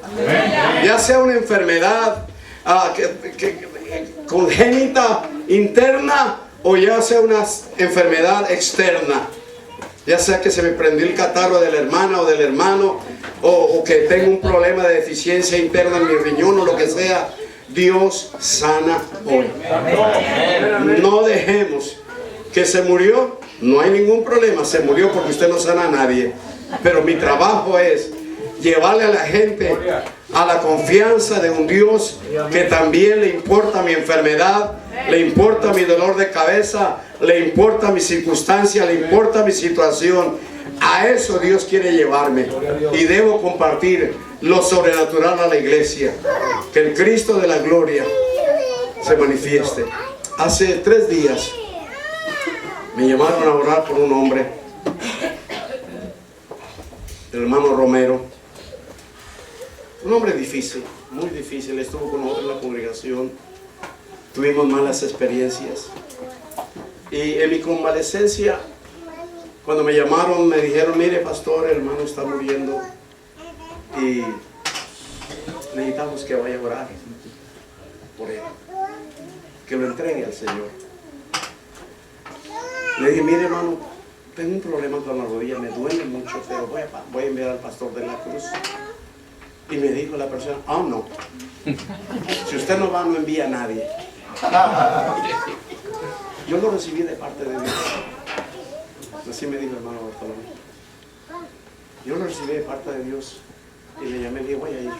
Ya sea una enfermedad congénita interna o ya sea una enfermedad externa. Ya sea que se me prendió el catarro de la hermana o del hermano, o que tengo un problema de deficiencia interna en mi riñón o lo que sea, Dios sana hoy. No dejemos que se murió, no hay ningún problema, se murió porque usted no sana a nadie. Pero mi trabajo es llevarle a la gente a la confianza de un Dios que también le importa mi enfermedad, le importa mi dolor de cabeza, le importa mi circunstancia, le importa mi situación. A eso Dios quiere llevarme, y debo compartir lo sobrenatural a la iglesia, que el Cristo de la gloria se manifieste. Hace 3 días me llamaron a orar por un hombre, el hermano Romero, un hombre difícil, muy difícil. Estuvo con nosotros en la congregación, tuvimos malas experiencias, y en mi convalecencia, cuando me llamaron, me dijeron: mire pastor, el hermano está muriendo y necesitamos que vaya a orar por él, que lo entregue al Señor. Le dije: mire hermano, tengo un problema con la rodilla, me duele mucho, pero voy a enviar al pastor de la Cruz. Y me dijo la persona: oh no, si usted no va, no envía a nadie. Yo lo recibí de parte de Dios. Así me dijo el hermano Bartolomé. Yo lo recibí de parte de Dios y le llamé y le dije: voy a ir.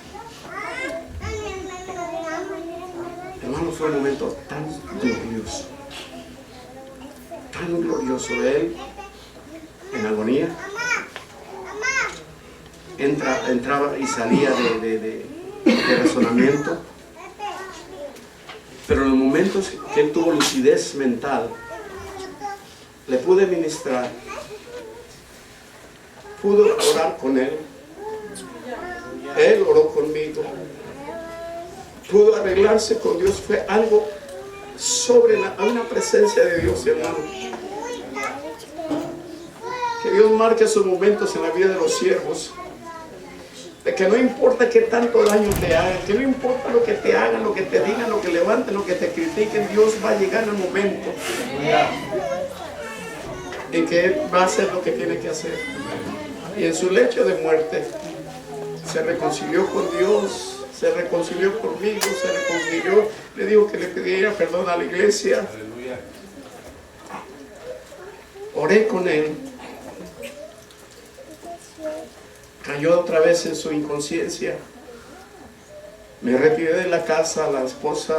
Hermano, fue un momento tan glorioso, tan glorioso. Él, en agonía, entraba y salía de razonamiento, pero en los momentos que él tuvo lucidez mental, le pude ministrar, pude orar con él, él oró conmigo, pudo arreglarse con Dios. Fue algo hay una presencia de Dios, hermano. Que Dios marque esos momentos en la vida de los siervos, de que no importa qué tanto daño te hagan, que no importa lo que te hagan, lo que te digan, lo que levanten, lo que te critiquen, Dios va a llegar al momento en que Él va a hacer lo que tiene que hacer. Y en su lecho de muerte se reconcilió con Dios, se reconcilió conmigo, se reconcilió. Le dijo que le pidiera perdón a la iglesia. Oré con él. Cayó otra vez en su inconsciencia. Me retiré de la casa, la esposa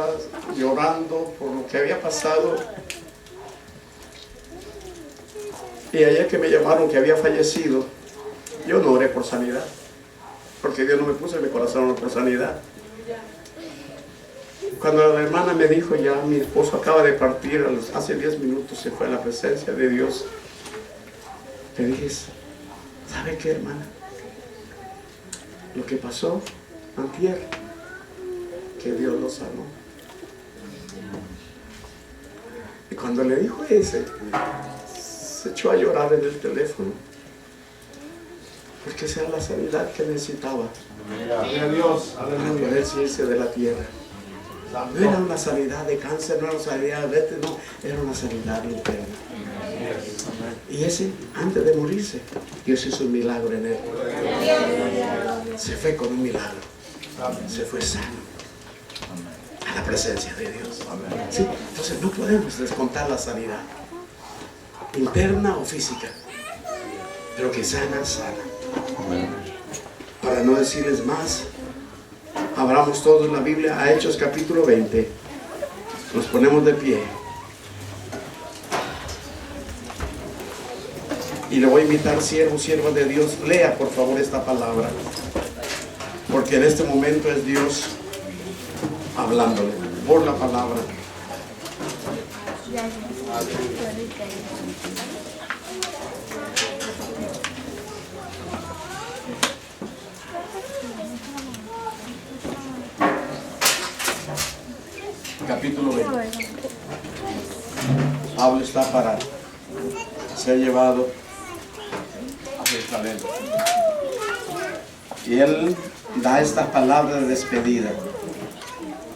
llorando por lo que había pasado. Y ayer que me llamaron que había fallecido, yo no oré por sanidad, porque Dios no me puso en mi corazón por sanidad. Cuando la hermana me dijo: ya mi esposo acaba de partir, hace 10 minutos se fue a la presencia de Dios, le dije: ¿sabe qué, hermana? Lo que pasó antier, que Dios lo sanó. Y cuando le dijo ese, se echó a llorar en el teléfono, porque esa era la sanidad que necesitaba Gloria a Dios. para poder irse de la tierra. No era una sanidad de cáncer, no era una sanidad de diabetes, no, era una sanidad interna. Y ese, antes de morirse, Dios hizo un milagro en él. Se fue con un milagro, se fue sano a la presencia de Dios. ¿Sí? Entonces no podemos descontar la sanidad interna o física, pero que sana, sana. Para no decirles más, abramos todos la Biblia a Hechos capítulo 20. Nos ponemos de pie y le voy a invitar, siervo, sierva de Dios, lea por favor esta palabra, porque en este momento es Dios hablándole por la palabra. Capítulo 20. Pablo está para ser llevado a Jerusalén, y él da estas palabras de despedida.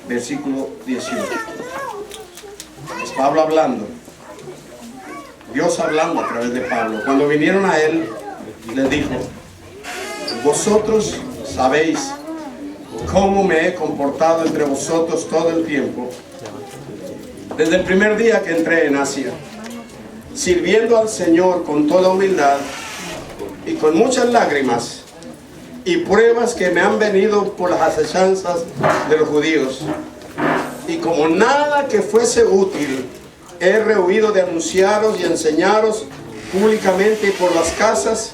Versículo 18. Es Pablo hablando, Dios hablando a través de Pablo. Cuando vinieron a él, les dijo: vosotros sabéis cómo me he comportado entre vosotros todo el tiempo, desde el primer día que entré en Asia, sirviendo al Señor con toda humildad y con muchas lágrimas y pruebas que me han venido por las acechanzas de los judíos. Y como nada que fuese útil, he rehuido de anunciaros y enseñaros públicamente por las casas,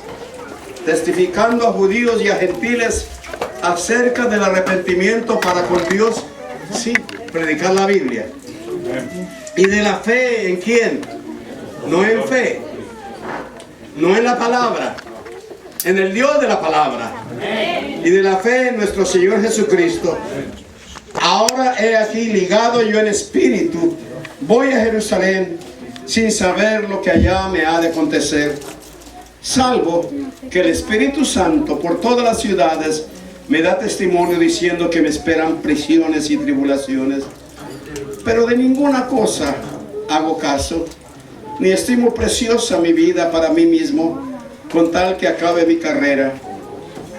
testificando a judíos y a gentiles acerca del arrepentimiento para con Dios, sí, predicar la Biblia. Y de la fe, ¿en quién? No en fe, no en la palabra, en el Dios de la palabra. Y de la fe en nuestro Señor Jesucristo. Ahora he aquí ligado yo en espíritu, voy a Jerusalén sin saber lo que allá me ha de acontecer, salvo que el Espíritu Santo por todas las ciudades me da testimonio diciendo que me esperan prisiones y tribulaciones. Pero de ninguna cosa hago caso, ni estimo preciosa mi vida para mí mismo, con tal que acabe mi carrera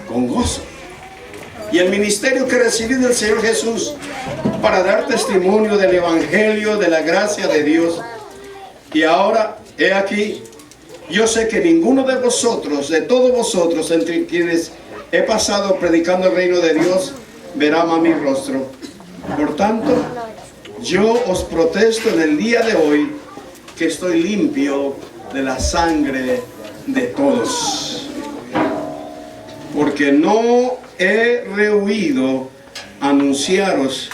con gozo. Y el ministerio que recibí del Señor Jesús para dar testimonio del Evangelio de la gracia de Dios. Y ahora, he aquí, yo sé que ninguno de vosotros, de todos vosotros, entre quienes he pasado predicando el reino de Dios, verá más mi rostro. Por tanto, yo os protesto en el día de hoy que estoy limpio de la sangre de todos. Porque no he rehuido anunciaros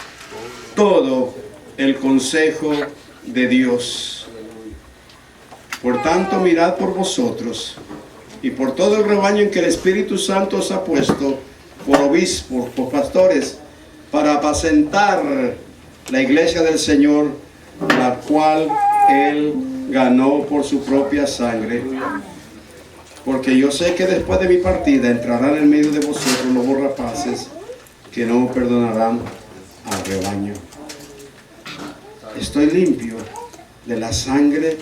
todo el consejo de Dios. Por tanto, mirad por vosotros y por todo el rebaño en que el Espíritu Santo os ha puesto por obispos, por pastores, para apacentar la iglesia del Señor, la cual Él ganó por su propia sangre. Porque yo sé que después de mi partida entrarán en medio de vosotros lobos rapaces que no perdonarán al rebaño. Estoy limpio de la sangre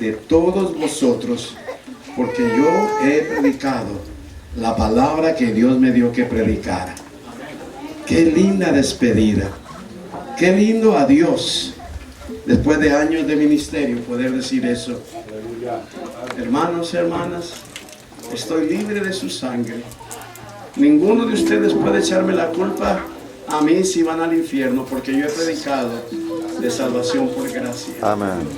de todos vosotros, porque yo he predicado la palabra que Dios me dio que predicara. Qué linda despedida, qué lindo adiós, después de años de ministerio poder decir eso. Hermanos y hermanas, estoy libre de su sangre. Ninguno de ustedes puede echarme la culpa a mí si van al infierno, porque yo he predicado de salvación por gracia. Amén.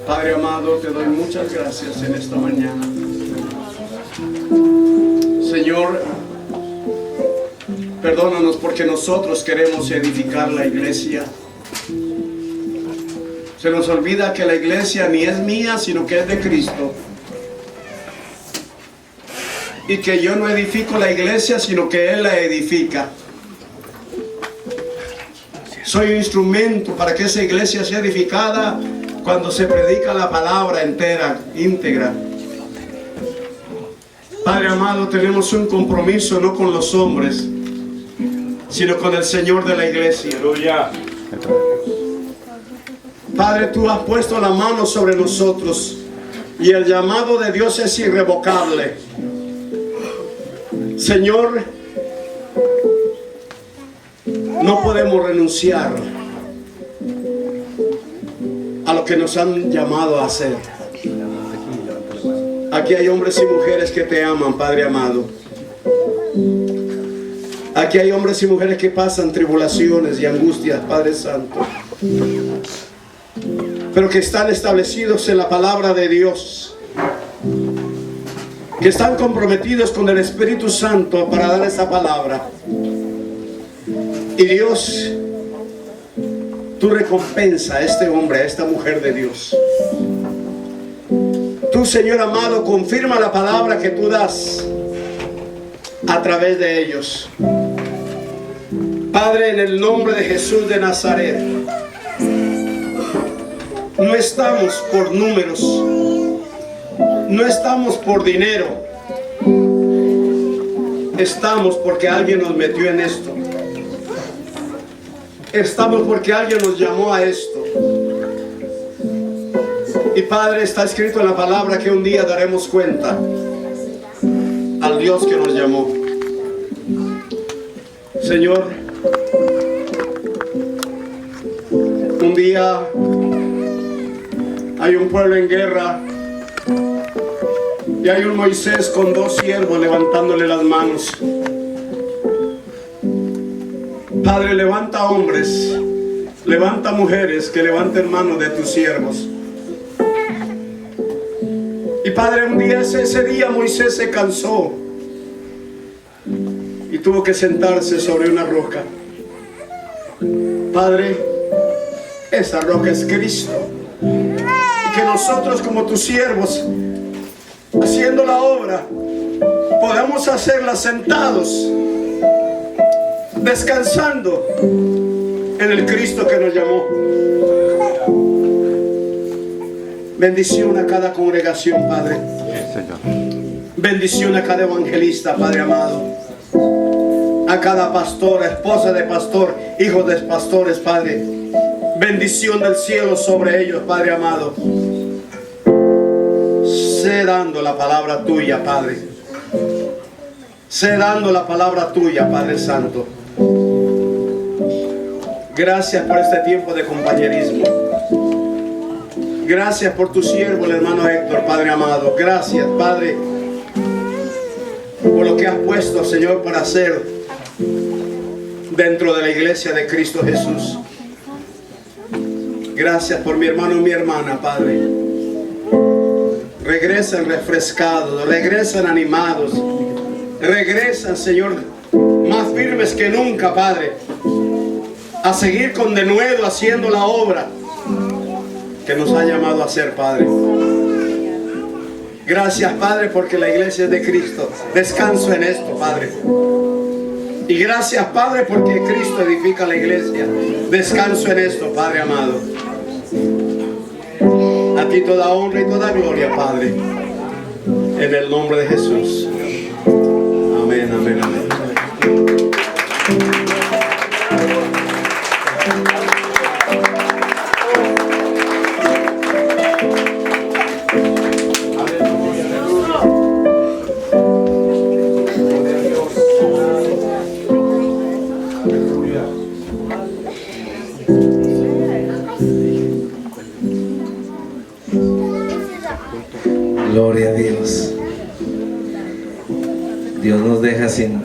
Padre amado, te doy muchas gracias en esta mañana. Señor, perdónanos porque nosotros queremos edificar la iglesia. Se nos olvida que la iglesia ni es mía, sino que es de Cristo. Y que yo no edifico la iglesia, sino que Él la edifica. Soy un instrumento para que esa iglesia sea edificada cuando se predica la palabra entera, íntegra. Padre amado, tenemos un compromiso no con los hombres, sino con el Señor de la iglesia. Aleluya. Padre, tú has puesto la mano sobre nosotros y el llamado de Dios es irrevocable. Señor, no podemos renunciar a lo que nos han llamado a hacer. Aquí hay hombres y mujeres que te aman, Padre amado. Aquí hay hombres y mujeres que pasan tribulaciones y angustias, Padre Santo, pero que están establecidos en la palabra de Dios, que están comprometidos con el Espíritu Santo para dar esa palabra. Y Dios, tú recompensa a este hombre, a esta mujer de Dios. Tú, Señor amado, confirma la palabra que tú das a través de ellos. Padre, en el nombre de Jesús de Nazaret, no estamos por números, no estamos por dinero, estamos porque alguien nos metió en esto. Estamos porque alguien nos llamó a esto. Y Padre, está escrito en la palabra que un día daremos cuenta al Dios que nos llamó. Señor, un día hay un pueblo en guerra Y hay un Moisés con 2 siervos levantándole las manos. Padre, levanta hombres, levanta mujeres que levanten manos de tus siervos. Y Padre, un día, ese día Moisés se cansó y tuvo que sentarse sobre una roca. Padre, esa roca es Cristo. Y que nosotros como tus siervos, haciendo la obra, podamos hacerla sentados, descansando en el Cristo que nos llamó. Bendición a cada congregación, Padre. Bendición a cada evangelista, Padre amado. A cada pastor, esposa de pastor, hijos de pastores, Padre. Bendición del cielo sobre ellos, Padre amado. Sé dando la palabra tuya, Padre. Sé dando la palabra tuya, Padre Santo. Gracias por este tiempo de compañerismo. Gracias por tu siervo, el hermano Héctor, Padre amado. Gracias, Padre, por lo que has puesto, Señor, para hacer dentro de la iglesia de Cristo Jesús. Gracias por mi hermano y mi hermana, Padre. Regresan refrescados, regresan animados, regresan, Señor, más firmes que nunca, Padre, a seguir con denuedo haciendo la obra que nos ha llamado a hacer, Padre. Gracias, Padre, porque la iglesia es de Cristo. Descanso en esto, Padre. Y gracias, Padre, porque Cristo edifica la iglesia. Descanso en esto, Padre amado. A ti toda honra y toda gloria, Padre. En el nombre de Jesús. Amén, amén, amén. Gloria a Dios. Dios nos deja sin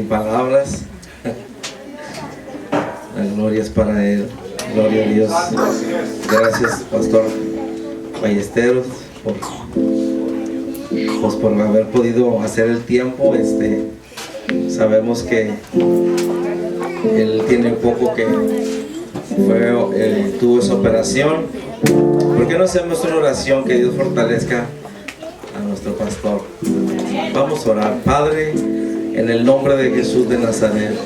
palabras. La gloria es para Él. Gloria a Dios. Gracias, Pastor Ballesteros, por haber podido hacer el tiempo. Sabemos que Él tiene poco que tuvo esa operación. ¿Por qué no hacemos una oración que Dios fortalezca a nuestro pastor? Vamos a orar. Padre, en el nombre de Jesús de Nazaret,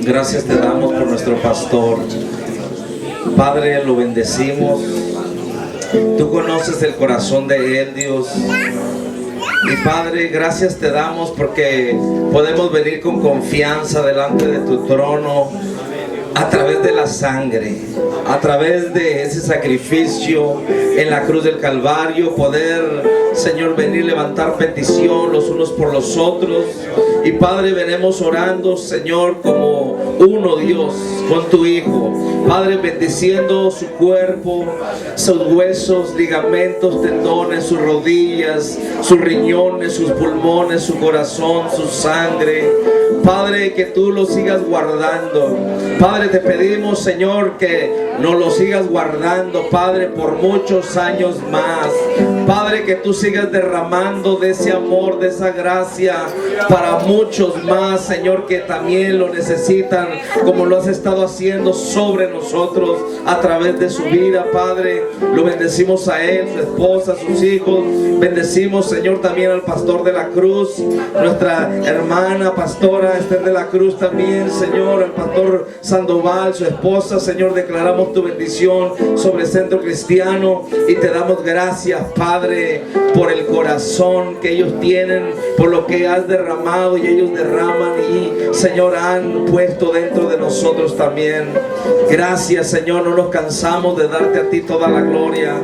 gracias te damos por nuestro pastor. Padre, lo bendecimos. Tú conoces el corazón de él, Dios. Y Padre, gracias te damos porque podemos venir con confianza delante de tu trono a través de la sangre, a través de ese sacrificio en la cruz del Calvario, poder, Señor, venir levantar petición los unos por los otros. Y Padre, venimos orando, Señor, como uno, Dios, con tu Hijo. Padre, bendiciendo su cuerpo, sus huesos, ligamentos, tendones, sus rodillas, sus riñones, sus pulmones, su corazón, su sangre. Padre, que tú lo sigas guardando. Padre, te pedimos, Señor, que nos lo sigas guardando, Padre, por muchos años más. Padre, que tú sigas derramando de ese amor, de esa gracia para muchos más, Señor, que también lo necesitan, como lo has estado haciendo sobre nosotros a través de su vida, Padre. Lo bendecimos a él, su esposa, sus hijos. Bendecimos, Señor, también al pastor de la Cruz, nuestra hermana pastora Esther de la Cruz también, Señor, al pastor Sandoval, su esposa. Señor, declaramos tu bendición sobre el Centro Cristiano y te damos gracias, Padre, por el corazón que ellos tienen, por lo que has derramado y ellos derraman y, Señor, han puesto dentro de nosotros también. Gracias, Señor, no nos cansamos de darte a ti toda la gloria,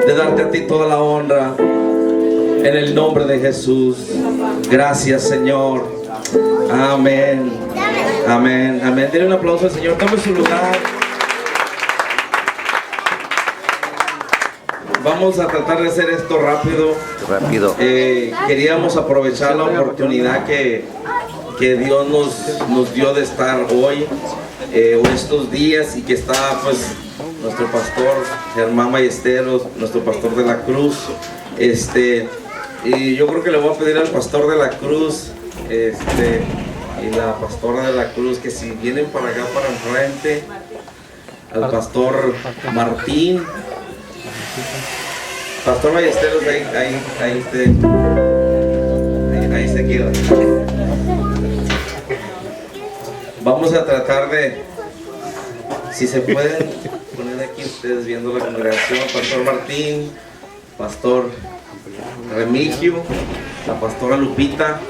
de darte a ti toda la honra, en el nombre de Jesús. Gracias, Señor. Amén. Amén. Amén. Denle un aplauso al Señor. Tome su lugar. vamos a tratar de hacer esto rápido. Queríamos aprovechar la oportunidad que Dios nos dio de estar hoy o estos días, y que está pues nuestro pastor Germán Ballesteros, nuestro pastor de la Cruz. Y yo creo que le voy a pedir al pastor de la Cruz y la pastora de la Cruz que si vienen para acá, para enfrente, al pastor Martín, pastor Ballesteros, ahí se queda. Vamos a tratar de, si se pueden poner aquí ustedes viendo la congregación, pastor Martín, pastor Remigio, la pastora Lupita.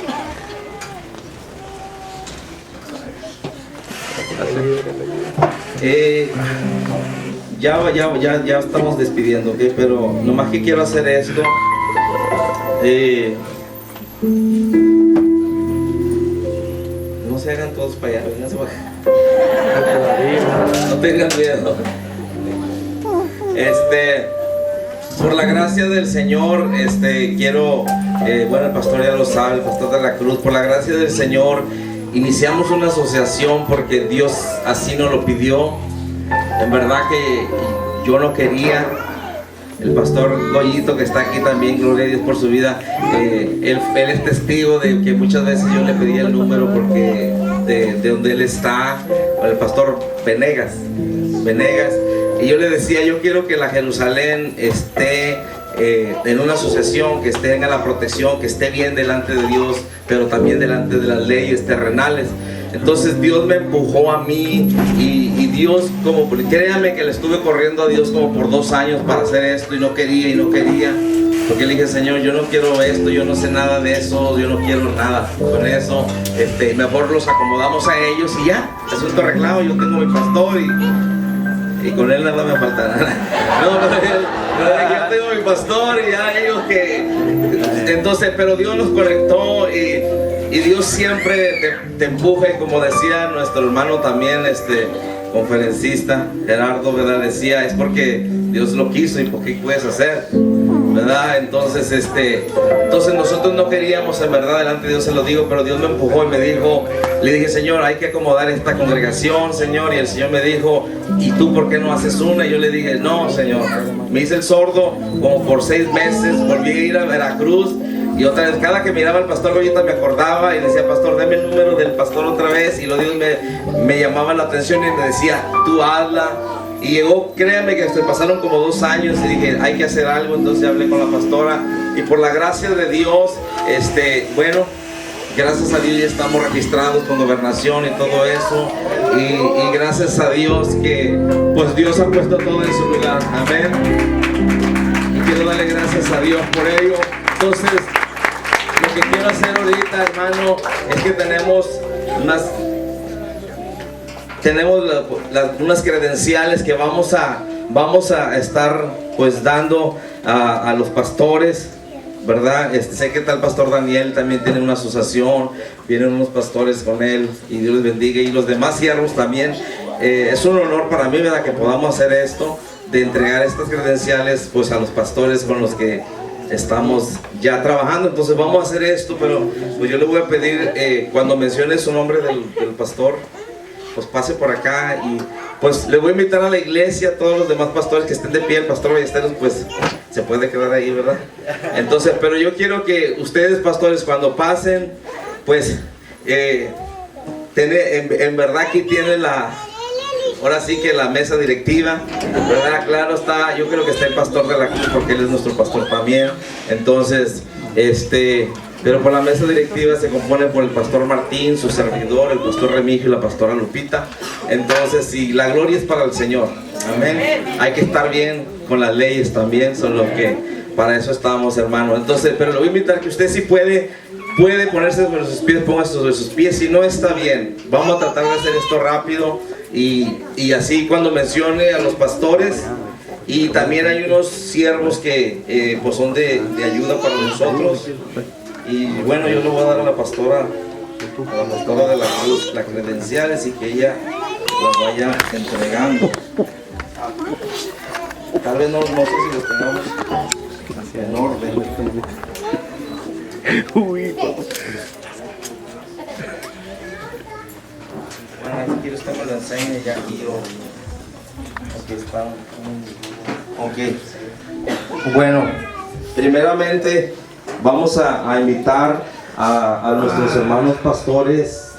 Ya estamos despidiendo, ¿ok? Pero nomás que quiero hacer esto. No se hagan todos para allá, vénganse para acá. No tengan miedo. Por la gracia del Señor, quiero, bueno, el pastor ya lo sabe, el pastor de la Cruz, por la gracia del Señor, iniciamos una asociación porque Dios así nos lo pidió. En verdad que yo no quería. El pastor Goyito, que está aquí también, gloria a Dios por su vida, él es testigo de que muchas veces yo le pedía el número porque de donde él está, el pastor Venegas, y yo le decía, yo quiero que la Jerusalén esté en una asociación, que tenga la protección, que esté bien delante de Dios, pero también delante de las leyes terrenales. Entonces Dios me empujó a mí y Dios, como créanme que le estuve corriendo a Dios como por 2 años para hacer esto, y no quería, porque le dije, Señor, yo no quiero esto, yo no sé nada de eso, yo no quiero nada con eso, mejor los acomodamos a ellos y ya, asunto arreglado. Yo tengo mi pastor y con él nada me faltará. No, pero yo tengo mi pastor y ya ellos que... Entonces, pero Dios nos conectó y Dios siempre te empuja, y como decía nuestro hermano también, conferencista Gerardo, ¿verdad? Decía, es porque Dios lo quiso y porque puedes hacer, ¿verdad? Entonces, entonces nosotros no queríamos, en verdad, delante de Dios se lo digo, pero Dios me empujó y me dijo, le dije, Señor, hay que acomodar esta congregación, Señor, y el Señor me dijo, ¿y tú por qué no haces una? Y yo le dije, no, Señor, me hice el sordo como por 6 meses, volví a ir a Veracruz, y otra vez, cada que miraba al pastor Goyita me acordaba y decía, pastor, dame el número del pastor otra vez, y lo Dios me llamaba la atención y me decía, tú hazla. Y llegó, créanme que pasaron como 2 años y dije, hay que hacer algo. Entonces hablé con la pastora y por la gracia de Dios, bueno, gracias a Dios ya estamos registrados con gobernación y todo eso, y gracias a Dios que pues Dios ha puesto todo en su lugar, amén, y quiero darle gracias a Dios por ello. Entonces, lo que quiero hacer ahorita, hermano, es que tenemos unas credenciales que vamos a estar pues dando a los pastores, ¿verdad? Sé que tal pastor Daniel también tiene una asociación, vienen unos pastores con él, y Dios les bendiga, y los demás siervos también. Es un honor para mí, ¿verdad?, que podamos hacer esto, de entregar estas credenciales pues a los pastores con los que estamos ya trabajando. Entonces vamos a hacer esto, pero pues yo le voy a pedir, cuando mencione su nombre del pastor, pues pase por acá, y pues le voy a invitar a la iglesia, a todos los demás pastores que estén de pie. El pastor Ballesteros pues se puede quedar ahí, ¿verdad? Entonces, pero yo quiero que ustedes, pastores, cuando pasen, pues en verdad aquí tiene ahora sí que la mesa directiva, ¿verdad? Claro está, yo creo que está el pastor de la Cruz porque él es nuestro pastor también. Entonces, pero por la mesa directiva se compone por el pastor Martín, su servidor, el pastor Remigio y la pastora Lupita. Entonces, y la gloria es para el Señor, amén. Hay que estar bien con las leyes también, son los que para eso estamos, hermano. Entonces, pero le voy a invitar que usted, si puede ponerse sobre sus pies, póngase sobre sus pies. Si no está bien, vamos a tratar de hacer esto rápido, y así cuando mencione a los pastores. Y también hay unos siervos que pues son de ayuda para nosotros. Y bueno, yo le voy a dar a la pastora de la Cruz las credenciales, y que ella las vaya entregando. Tal vez no sé si los tengamos en orden. Bueno, si quieres que me lo enseñe ya aquí yo. Aquí está. Ok. Bueno, primeramente vamos a invitar a nuestros hermanos pastores,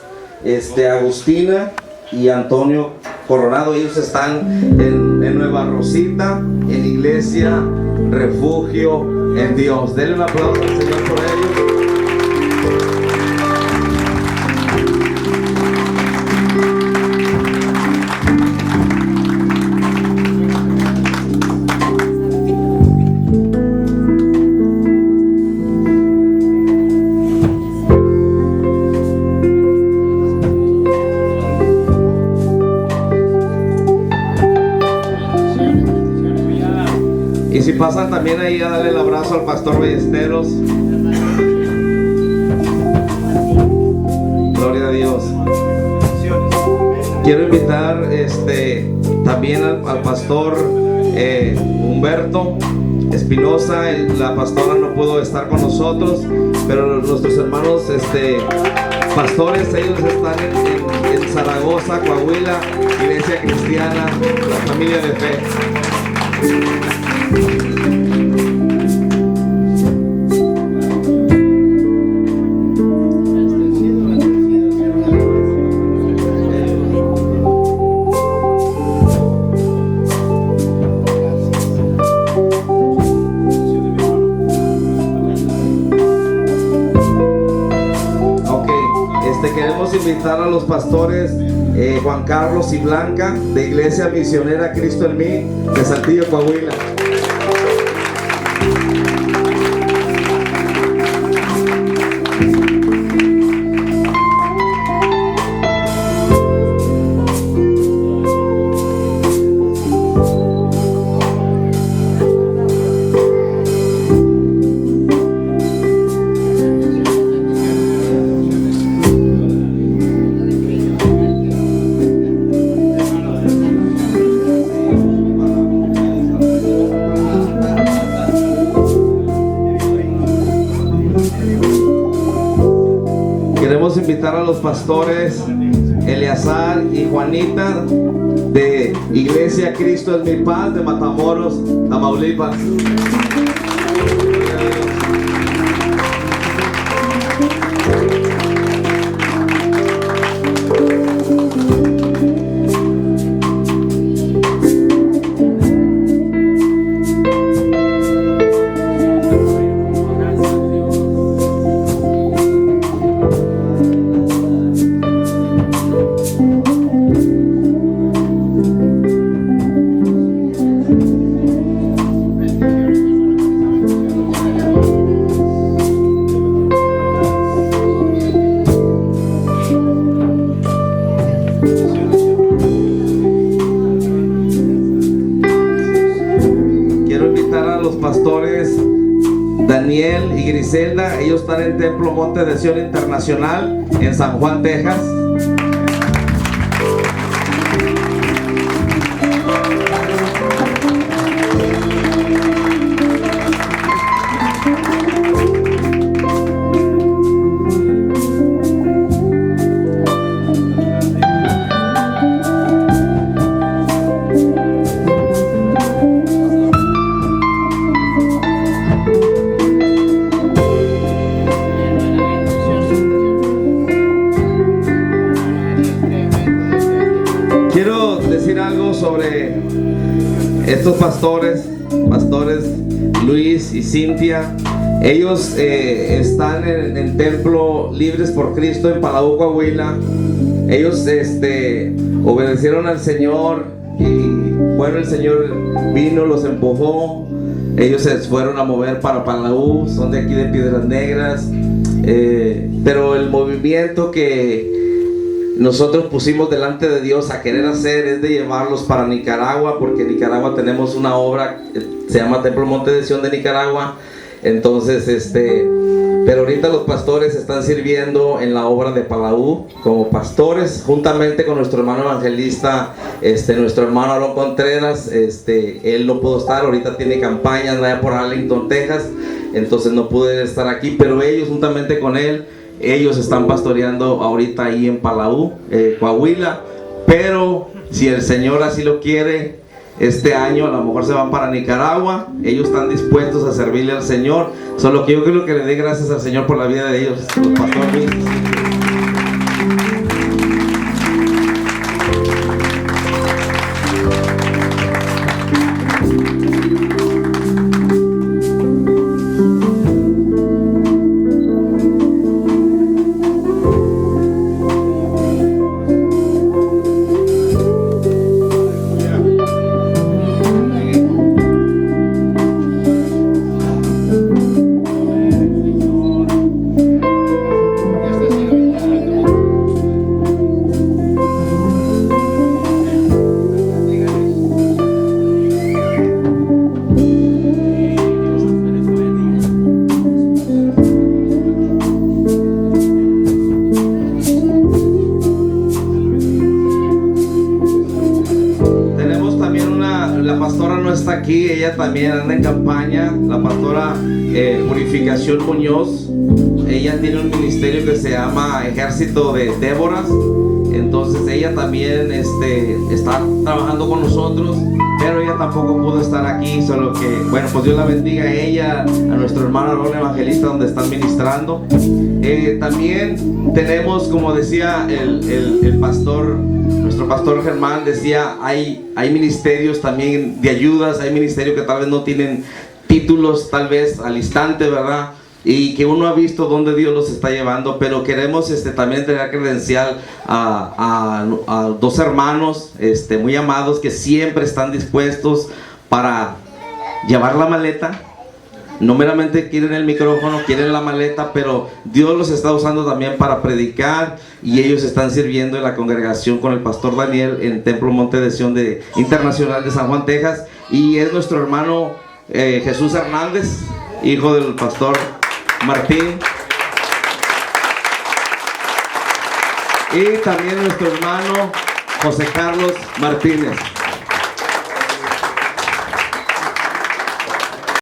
Agustina y Antonio Coronado. Ellos están en Nueva Rosita, en Iglesia Refugio en Dios. Denle un aplauso al Señor por ellos. Y si pasan también ahí a darle el abrazo al pastor Ballesteros. Gloria a Dios. Quiero invitar también al pastor Humberto Espinosa. La pastora no pudo estar con nosotros, pero nuestros hermanos pastores, ellos están en Zaragoza, Coahuila, Iglesia Cristiana, la familia de fe. Queremos invitar a los pastores Juan Carlos y Blanca de Iglesia Misionera Cristo en Mí de Saltillo, Coahuila. Queremos invitar a los pastores Eleazar y Juanita de Iglesia Cristo es mi Paz de Matamoros, Tamaulipas. Daniel y Griselda, ellos están en el Templo Monte de Sion Internacional en San Juan, Texas. Sobre estos pastores Luis y Cintia. Ellos están en el Templo Libres por Cristo en Palau, Coahuila. Ellos obedecieron al Señor y bueno, el Señor vino, los empujó. Ellos se fueron a mover para Palau, son de aquí de Piedras Negras, pero el movimiento que nosotros pusimos delante de Dios a querer hacer es de llevarlos para Nicaragua, porque en Nicaragua tenemos una obra que se llama Templo Monte de Sion de Nicaragua. Entonces Pero ahorita los pastores están sirviendo en la obra de Palau como pastores, juntamente con nuestro hermano evangelista, nuestro hermano Aaron Contreras. Él no pudo estar, ahorita tiene campaña allá por Arlington, Texas, entonces no pude estar aquí, pero ellos juntamente con él, ellos están pastoreando ahorita ahí en Palau, Coahuila. Pero si el Señor así lo quiere, este año a lo mejor se van para Nicaragua. Ellos están dispuestos a servirle al Señor. Solo que yo quiero que le dé gracias al Señor por la vida de ellos, los pastores. Aquí ella también anda en campaña, la pastora Purificación Muñoz. Ella tiene un ministerio que se llama Ejército de Déboras. Entonces ella también está trabajando con nosotros, pero ella tampoco pudo estar aquí. Solo que, bueno, pues Dios la bendiga a ella, a nuestro hermano Aaron Evangelista, donde están ministrando. También tenemos, como decía el pastor, nuestro pastor Germán decía, hay ministerios también de ayudas, hay ministerios que tal vez no tienen títulos tal vez al instante, ¿verdad? Y que uno ha visto dónde Dios los está llevando, pero queremos también tener credencial a dos hermanos muy amados que siempre están dispuestos para llevar la maleta. No meramente quieren el micrófono, quieren la maleta, pero Dios los está usando también para predicar, y ellos están sirviendo en la congregación con el pastor Daniel en Templo Monte de Sion Internacional de San Juan, Texas. Y es nuestro hermano Jesús Hernández, hijo del pastor Martín. Y también nuestro hermano José Carlos Martínez.